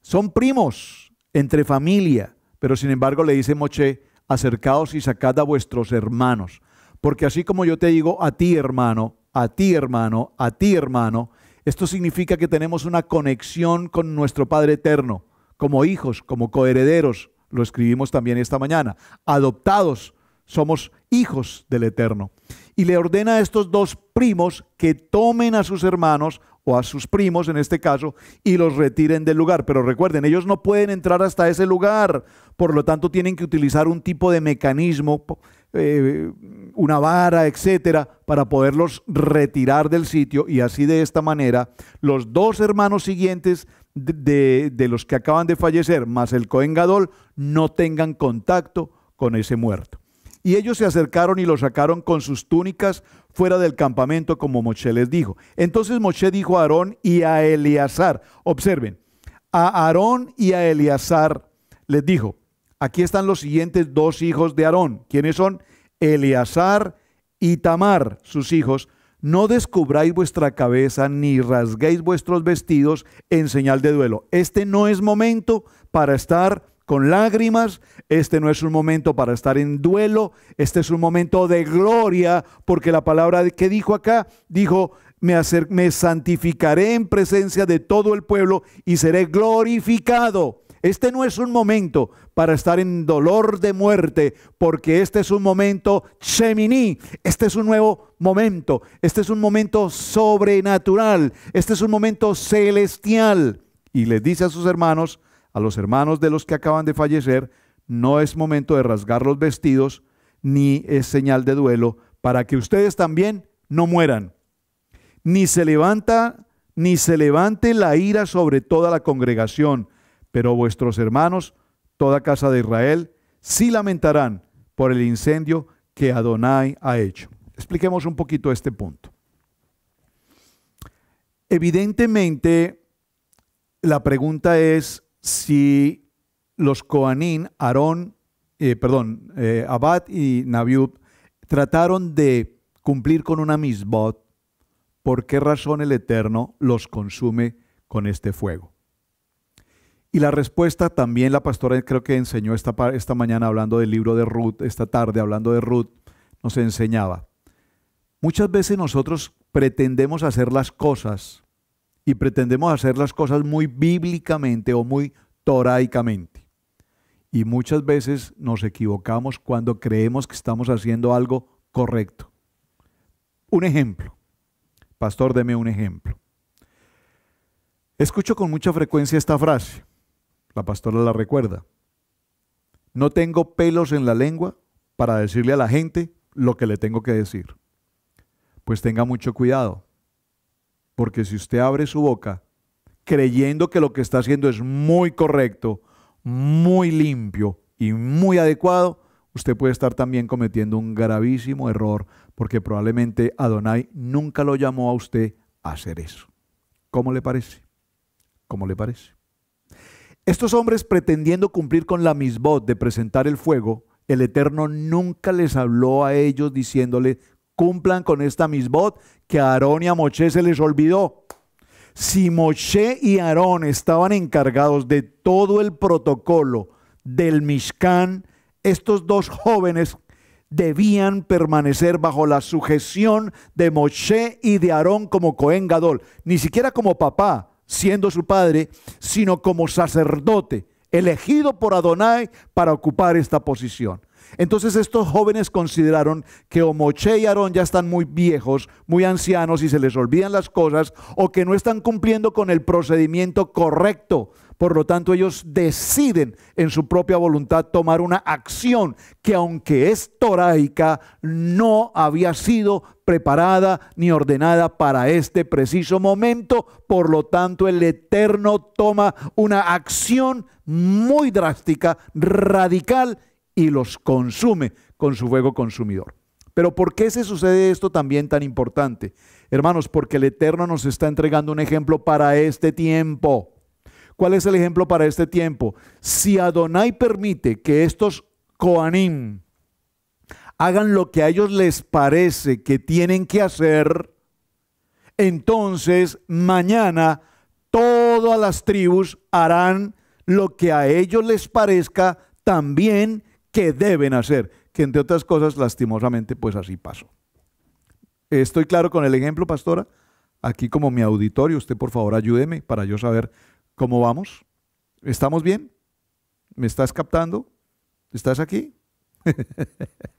Son primos entre familia, pero sin embargo le dice Moshe, acercaos y sacad a vuestros hermanos. Porque así como yo te digo a ti hermano, a ti hermano, a ti hermano, esto significa que tenemos una conexión con nuestro Padre Eterno, como hijos, como coherederos, lo escribimos también esta mañana, adoptados, somos hijos del Eterno. Y le ordena a estos dos primos que tomen a sus hermanos, o a sus primos en este caso, y los retiren del lugar. Pero recuerden, ellos no pueden entrar hasta ese lugar, por lo tanto tienen que utilizar un tipo de mecanismo, una vara, etcétera, para poderlos retirar del sitio, y así de esta manera los dos hermanos siguientes de los que acaban de fallecer, más el Cohen Gadol, no tengan contacto con ese muerto. Y ellos se acercaron y lo sacaron con sus túnicas fuera del campamento, como Moshe les dijo. Entonces Moshe dijo a Aarón y a Eleazar, observen, a Aarón y a Eleazar les dijo, aquí están los siguientes dos hijos de Aarón. ¿Quiénes son? Eleazar y Tamar, sus hijos. No descubráis vuestra cabeza ni rasguéis vuestros vestidos en señal de duelo. Este no es momento para estar con lágrimas, este no es un momento para estar en duelo, este es un momento de gloria, porque la palabra que dijo acá, dijo, me santificaré en presencia de todo el pueblo y seré glorificado. Este no es un momento para estar en dolor de muerte, porque este es un momento sheminí, este es un nuevo momento, este es un momento sobrenatural, este es un momento celestial. Y les dice a sus hermanos, a los hermanos de los que acaban de fallecer, no es momento de rasgar los vestidos, ni es señal de duelo para que ustedes también no mueran. Ni se levante la ira sobre toda la congregación, pero vuestros hermanos, toda casa de Israel, sí lamentarán por el incendio que Adonai ha hecho. Expliquemos un poquito este punto. Evidentemente, la pregunta es si los Coanín, Abad y Nabiud, trataron de cumplir con una misbot. ¿Por qué razón el Eterno los consume con este fuego? Y la respuesta también la pastora creo que enseñó esta mañana hablando del libro de Ruth, esta tarde hablando de Ruth, nos enseñaba. Muchas veces nosotros pretendemos hacer las cosas y pretendemos hacer las cosas muy bíblicamente o muy toraicamente. Y muchas veces nos equivocamos cuando creemos que estamos haciendo algo correcto. Un ejemplo. Pastor, deme un ejemplo. Escucho con mucha frecuencia esta frase. La pastora la recuerda. No tengo pelos en la lengua para decirle a la gente lo que le tengo que decir. Pues tenga mucho cuidado. Porque si usted abre su boca creyendo que lo que está haciendo es muy correcto, muy limpio y muy adecuado, usted puede estar también cometiendo un gravísimo error, porque probablemente Adonai nunca lo llamó a usted a hacer eso. ¿Cómo le parece? ¿Cómo le parece? Estos hombres, pretendiendo cumplir con la misbot de presentar el fuego, el Eterno nunca les habló a ellos diciéndole, cumplan con esta misbot que a Aarón y a Moshe se les olvidó. Si Moshe y Aarón estaban encargados de todo el protocolo del Mishkan, estos dos jóvenes debían permanecer bajo la sujeción de Moshe y de Aarón como Cohen Gadol, ni siquiera como papá, siendo su padre, sino como sacerdote, elegido por Adonai para ocupar esta posición. Entonces estos jóvenes consideraron que o Moshe y Aarón ya están muy viejos, muy ancianos y se les olvidan las cosas, o que no están cumpliendo con el procedimiento correcto. Por lo tanto, ellos deciden en su propia voluntad tomar una acción que, aunque es toraica, no había sido preparada ni ordenada para este preciso momento. Por lo tanto, el Eterno toma una acción muy drástica, radical, y los consume con su fuego consumidor. Pero ¿por qué se sucede esto también tan importante? Hermanos, porque el Eterno nos está entregando un ejemplo para este tiempo. ¿Cuál es el ejemplo para este tiempo? Si Adonai permite que estos Coanim hagan lo que a ellos les parece que tienen que hacer, entonces mañana todas las tribus harán lo que a ellos les parezca también que deben hacer, que entre otras cosas, lastimosamente, pues así pasó. ¿Estoy claro con el ejemplo, pastora? Aquí como mi auditorio, usted por favor ayúdeme para yo saber cómo vamos. ¿Estamos bien? ¿Me estás captando? ¿Estás aquí?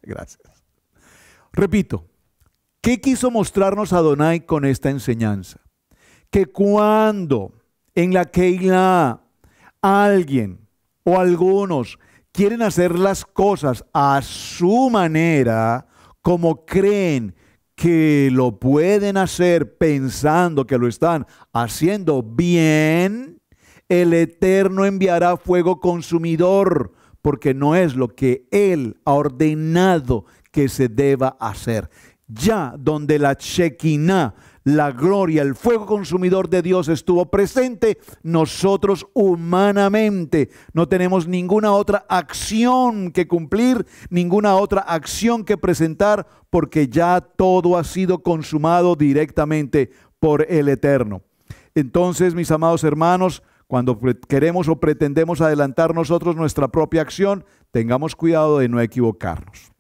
Gracias. Repito, ¿qué quiso mostrarnos Adonai con esta enseñanza? Que cuando en la Keilah alguien o algunos quieren hacer las cosas a su manera, como creen que lo pueden hacer pensando que lo están haciendo bien, el Eterno enviará fuego consumidor, porque no es lo que Él ha ordenado que se deba hacer. Ya donde la Shekinah, la gloria, el fuego consumidor de Dios estuvo presente, nosotros humanamente no tenemos ninguna otra acción que cumplir, ninguna otra acción que presentar, porque ya todo ha sido consumado directamente por el Eterno. Entonces, mis amados hermanos, cuando queremos o pretendemos adelantar nosotros nuestra propia acción, tengamos cuidado de no equivocarnos.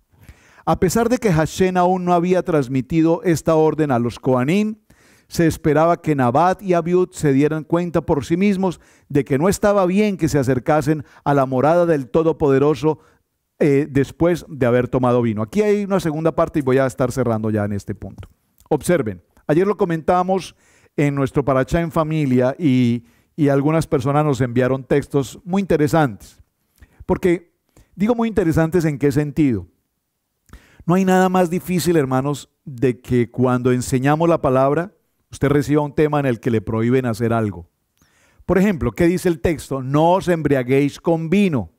A pesar de que Hashem aún no había transmitido esta orden a los Coanín, se esperaba que Nabat y Abiud se dieran cuenta por sí mismos de que no estaba bien que se acercasen a la morada del Todopoderoso después de haber tomado vino. Aquí hay una segunda parte y voy a estar cerrando ya en este punto. Observen, ayer lo comentamos en nuestro Parashá en familia y algunas personas nos enviaron textos muy interesantes. Porque digo muy interesantes, ¿en qué sentido? No hay nada más difícil, hermanos, de que cuando enseñamos la palabra, usted reciba un tema en el que le prohíben hacer algo. Por ejemplo, ¿qué dice el texto? No os embriaguéis con vino.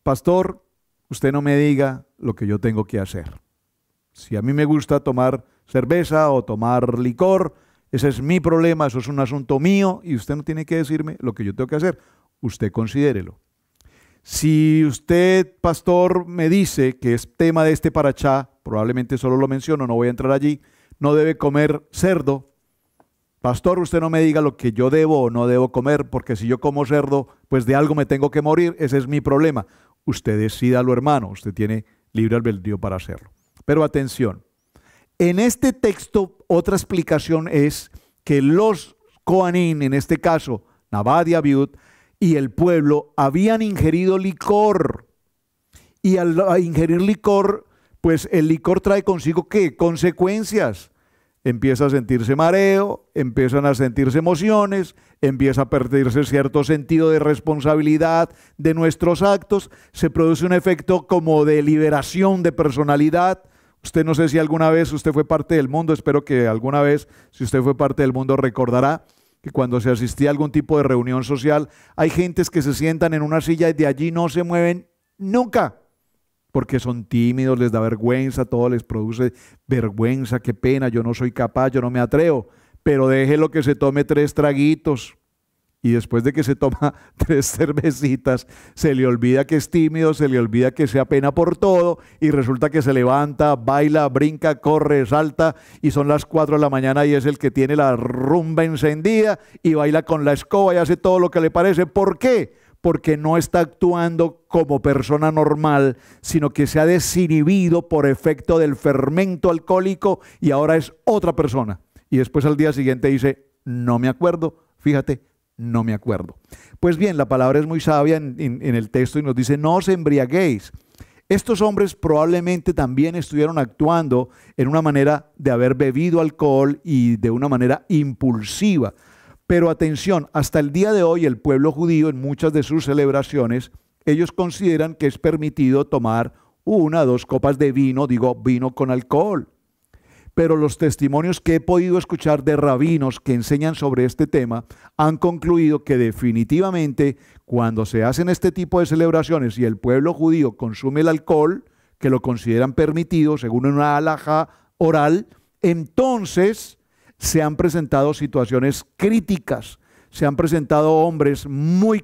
Pastor, usted no me diga lo que yo tengo que hacer. Si a mí me gusta tomar cerveza o tomar licor, ese es mi problema, eso es un asunto mío y usted no tiene que decirme lo que yo tengo que hacer. Usted considérelo. Si usted, pastor, me dice que es tema de este parachá, probablemente solo lo menciono, no voy a entrar allí, no debe comer cerdo. Pastor, usted no me diga lo que yo debo o no debo comer, porque si yo como cerdo, pues de algo me tengo que morir, ese es mi problema. Usted decídalo, hermano, usted tiene libre albedrío para hacerlo. Pero atención, en este texto otra explicación es que los Coanín, en este caso Nabad y Abiud, y el pueblo habían ingerido licor. Y al ingerir licor, pues el licor trae consigo ¿qué? Consecuencias. Empieza a sentirse mareo, empiezan a sentirse emociones, empieza a perderse cierto sentido de responsabilidad de nuestros actos, se produce un efecto como de liberación de personalidad. Usted no sé si alguna vez usted fue parte del mundo, espero que alguna vez, si usted fue parte del mundo, recordará que cuando se asistía a algún tipo de reunión social, hay gentes que se sientan en una silla y de allí no se mueven nunca, porque son tímidos, les da vergüenza, todo les produce vergüenza, qué pena, yo no soy capaz, yo no me atrevo, pero déjelo que se tome 3 traguitos. Y después de que se toma 3 cervecitas, se le olvida que es tímido, se le olvida que se apena por todo y resulta que se levanta, baila, brinca, corre, salta y son las 4 de la mañana y es el que tiene la rumba encendida y baila con la escoba y hace todo lo que le parece. ¿Por qué? Porque no está actuando como persona normal, sino que se ha desinhibido por efecto del fermento alcohólico y ahora es otra persona. Y después al día siguiente dice, no me acuerdo, fíjate, no me acuerdo. Pues bien, la palabra es muy sabia en el texto y nos dice, no os embriaguéis. Estos hombres probablemente también estuvieron actuando en una manera de haber bebido alcohol y de una manera impulsiva. Pero atención, hasta el día de hoy el pueblo judío en muchas de sus celebraciones, ellos consideran que es permitido tomar 1 o 2 copas de vino, digo vino con alcohol. Pero los testimonios que he podido escuchar de rabinos que enseñan sobre este tema han concluido que definitivamente cuando se hacen este tipo de celebraciones y el pueblo judío consume el alcohol, que lo consideran permitido según una halajá oral, entonces se han presentado situaciones críticas, se han presentado hombres muy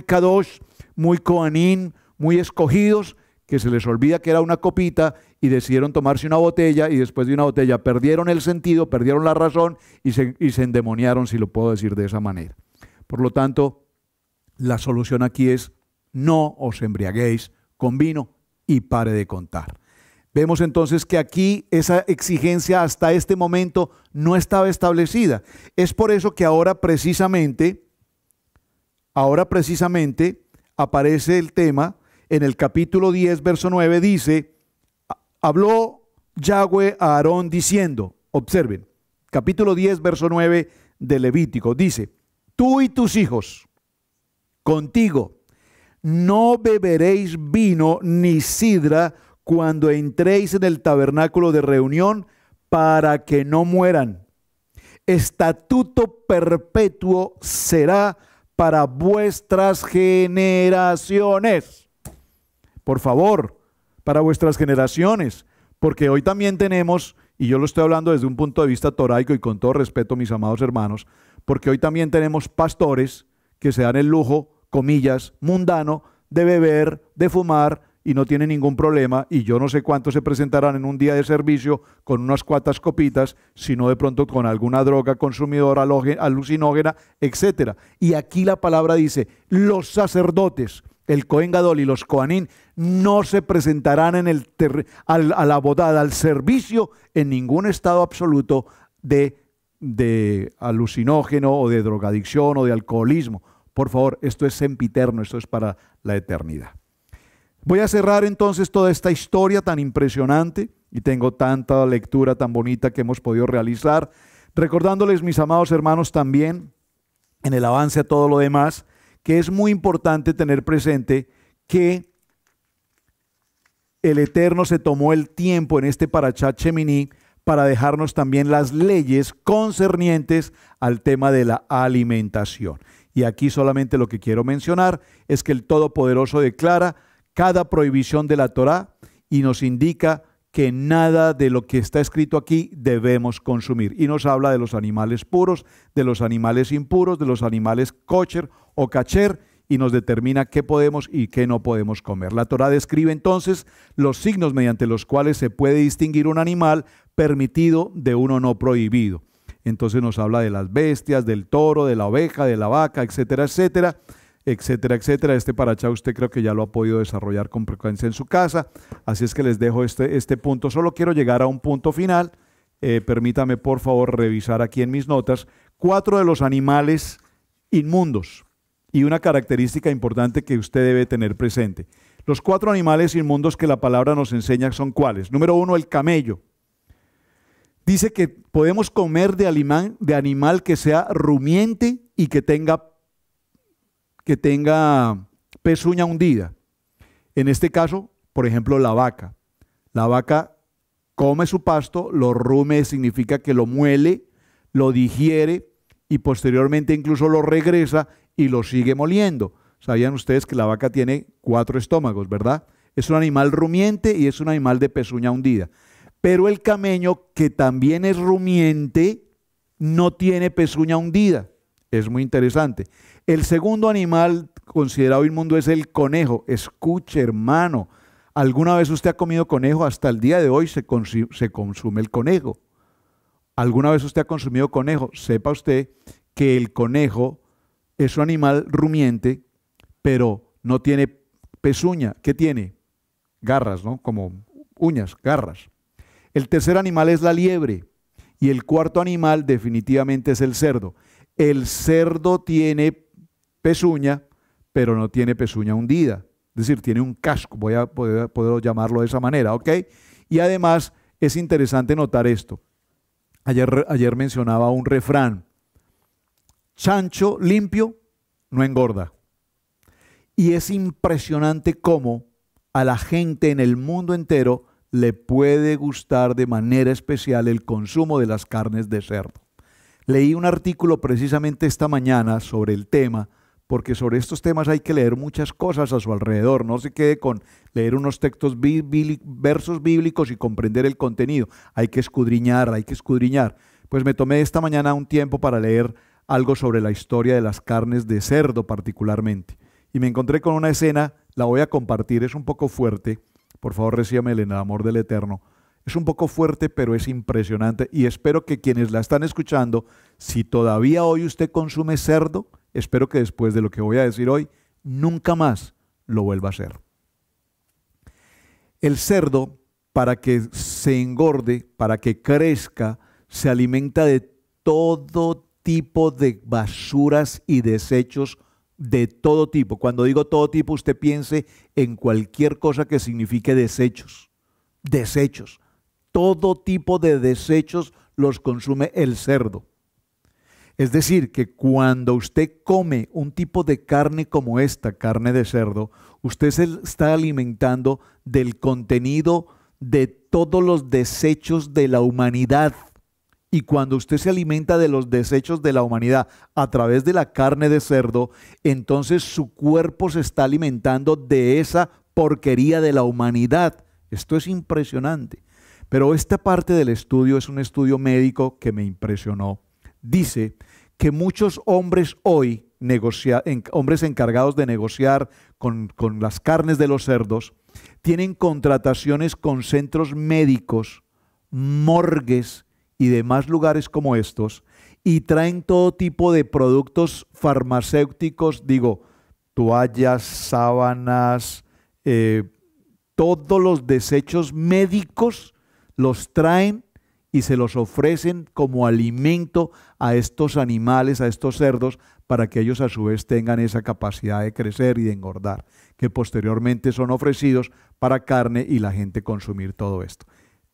kadosh, muy kohanim, muy escogidos, que se les olvida que era una copita y decidieron tomarse una botella y después de una botella perdieron el sentido, perdieron la razón y se endemoniaron, si lo puedo decir de esa manera. Por lo tanto, la solución aquí es no os embriaguéis con vino y pare de contar. Vemos entonces que aquí esa exigencia hasta este momento no estaba establecida. Es por eso que ahora precisamente aparece el tema en el capítulo 10, verso 9, dice, habló Yahweh a Aarón diciendo, observen, capítulo 10, verso 9 de Levítico, dice, tú y tus hijos contigo no beberéis vino ni sidra cuando entréis en el tabernáculo de reunión para que no mueran. Estatuto perpetuo será para vuestras generaciones. Por favor, para vuestras generaciones, porque hoy también tenemos, y yo lo estoy hablando desde un punto de vista toraico y con todo respeto, mis amados hermanos, porque hoy también tenemos pastores que se dan el lujo, comillas, mundano, de beber, de fumar, y no tienen ningún problema, y yo no sé cuántos se presentarán en un día de servicio con unas cuantas copitas, sino de pronto con alguna droga consumidora, alucinógena, etc. Y aquí la palabra dice, los sacerdotes, el Cohen Gadol y los Cohanim, no se presentarán a la bodada, al servicio, en ningún estado absoluto de alucinógeno o de drogadicción o de alcoholismo. Por favor, esto es sempiterno, esto es para la eternidad. Voy a cerrar entonces toda esta historia tan impresionante y tengo tanta lectura tan bonita que hemos podido realizar, recordándoles, mis amados hermanos, también en el avance a todo lo demás, que es muy importante tener presente que el Eterno se tomó el tiempo en este Parashat Shemini para dejarnos también las leyes concernientes al tema de la alimentación. Y aquí solamente lo que quiero mencionar es que el Todopoderoso declara cada prohibición de la Torá y nos indica que nada de lo que está escrito aquí debemos consumir. Y nos habla de los animales puros, de los animales impuros, de los animales kosher o kasher, y nos determina qué podemos y qué no podemos comer. La Torá describe entonces los signos mediante los cuales se puede distinguir un animal permitido de uno no prohibido. Entonces nos habla de las bestias, del toro, de la oveja, de la vaca, etcétera, etcétera, etcétera, etcétera. Este parashá usted creo que ya lo ha podido desarrollar con frecuencia en su casa, así es que les dejo este punto. Solo quiero llegar a un punto final. Permítame por favor revisar aquí en mis notas 4 de los animales inmundos y una característica importante que usted debe tener presente. Los 4 animales inmundos que la palabra nos enseña son ¿cuáles? Número 1, el camello. Dice que podemos comer de animal que sea rumiente y que tenga pezuña hundida. En este caso, por ejemplo, la vaca. La vaca come su pasto, lo rume significa que lo muele, lo digiere y posteriormente incluso lo regresa y lo sigue moliendo. ¿Sabían ustedes que la vaca tiene 4 estómagos, verdad? Es un animal rumiente y es un animal de pezuña hundida. Pero el camello, que también es rumiente, no tiene pezuña hundida. Es muy interesante. El segundo animal considerado inmundo es el conejo. Escuche, hermano, ¿alguna vez usted ha comido conejo? Hasta el día de hoy se consume el conejo. ¿Alguna vez usted ha consumido conejo? Sepa usted que el conejo es un animal rumiente, pero no tiene pezuña. ¿Qué tiene? Garras, ¿no? Como uñas, garras. El tercer animal es la liebre y el cuarto animal definitivamente es el cerdo. El cerdo tiene pezuña, pero no tiene pezuña hundida. Es decir, tiene un casco, voy a poder llamarlo de esa manera, ¿ok? Y además es interesante notar esto. Ayer mencionaba un refrán: chancho limpio no engorda. Y es impresionante cómo a la gente en el mundo entero le puede gustar de manera especial el consumo de las carnes de cerdo. Leí un artículo precisamente esta mañana sobre el tema, porque sobre estos temas hay que leer muchas cosas a su alrededor. No se quede con leer unos textos versos bíblicos y comprender el contenido. Hay que escudriñar, hay que escudriñar. Pues me tomé esta mañana un tiempo para leer algo sobre la historia de las carnes de cerdo particularmente. Y me encontré con una escena, la voy a compartir, es un poco fuerte. Por favor, recíbame en el amor del Eterno. Es un poco fuerte, pero es impresionante y espero que quienes la están escuchando, si todavía hoy usted consume cerdo, espero que después de lo que voy a decir hoy, nunca más lo vuelva a hacer. El cerdo, para que se engorde, para que crezca, se alimenta de todo tipo de basuras y desechos de todo tipo. Cuando digo todo tipo, usted piense en cualquier cosa que signifique desechos. Desechos. Todo tipo de desechos los consume el cerdo. Es decir, que cuando usted come un tipo de carne como esta, carne de cerdo, usted se está alimentando del contenido de todos los desechos de la humanidad. Y cuando usted se alimenta de los desechos de la humanidad a través de la carne de cerdo, entonces su cuerpo se está alimentando de esa porquería de la humanidad. Esto es impresionante. Pero esta parte del estudio es un estudio médico que me impresionó. Dice que muchos hombres hoy, hombres encargados de negociar con las carnes de los cerdos, tienen contrataciones con centros médicos, morgues y demás lugares como estos, y traen todo tipo de productos farmacéuticos, toallas, sábanas, todos los desechos médicos los traen y se los ofrecen como alimento a estos animales, a estos cerdos, para que ellos a su vez tengan esa capacidad de crecer y de engordar, que posteriormente son ofrecidos para carne y la gente consumir todo esto.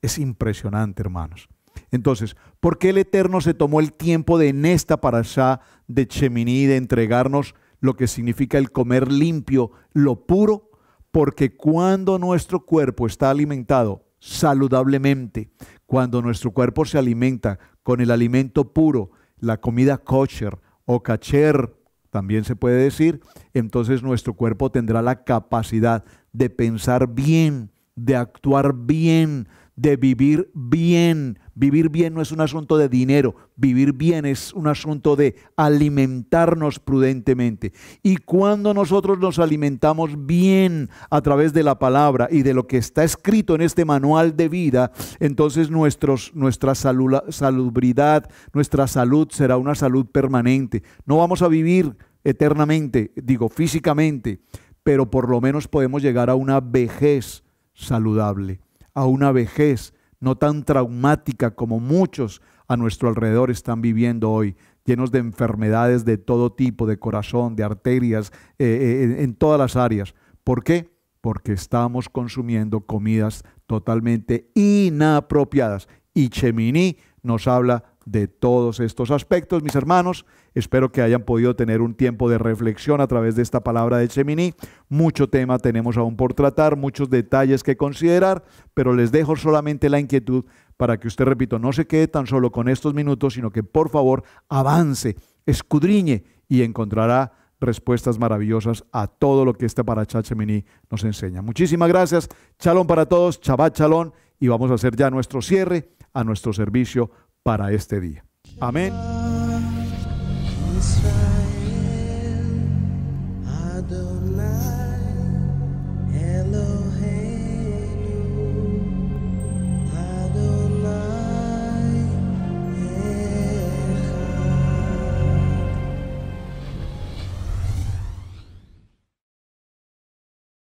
Es impresionante, hermanos. Entonces, ¿por qué el Eterno se tomó el tiempo de en esta parashá de Shemini de entregarnos lo que significa el comer limpio, lo puro? porque cuando nuestro cuerpo está alimentado saludablemente, cuando nuestro cuerpo se alimenta con el alimento puro, la comida kosher o kasher, también se puede decir, entonces nuestro cuerpo tendrá la capacidad de pensar bien, de actuar bien, de vivir bien. Vivir bien no es un asunto de dinero, vivir bien es un asunto de alimentarnos prudentemente. Y cuando nosotros nos alimentamos bien a través de la palabra y de lo que está escrito en este manual de vida, entonces nuestra salubridad, nuestra salud será una salud permanente. No vamos a vivir eternamente, digo físicamente, pero por lo menos podemos llegar a una vejez saludable, a una vejez no tan traumática como muchos a nuestro alrededor están viviendo hoy, llenos de enfermedades de todo tipo, de corazón, de arterias, en todas las áreas. ¿Por qué? Porque estamos consumiendo comidas totalmente inapropiadas. Y Shemini nos habla de todos estos aspectos, mis hermanos. Espero que hayan podido tener un tiempo de reflexión a través de esta palabra de Shemini. Mucho tema tenemos aún por tratar, muchos detalles que considerar, pero les dejo solamente la inquietud para que usted, repito, no se quede tan solo con estos minutos, sino que por favor avance, escudriñe y encontrará respuestas maravillosas a todo lo que esta Parashat Shemini nos enseña. Muchísimas gracias. Shalom para todos, Shabbat Shalom, y vamos a hacer ya nuestro cierre a nuestro servicio para este día. Amén.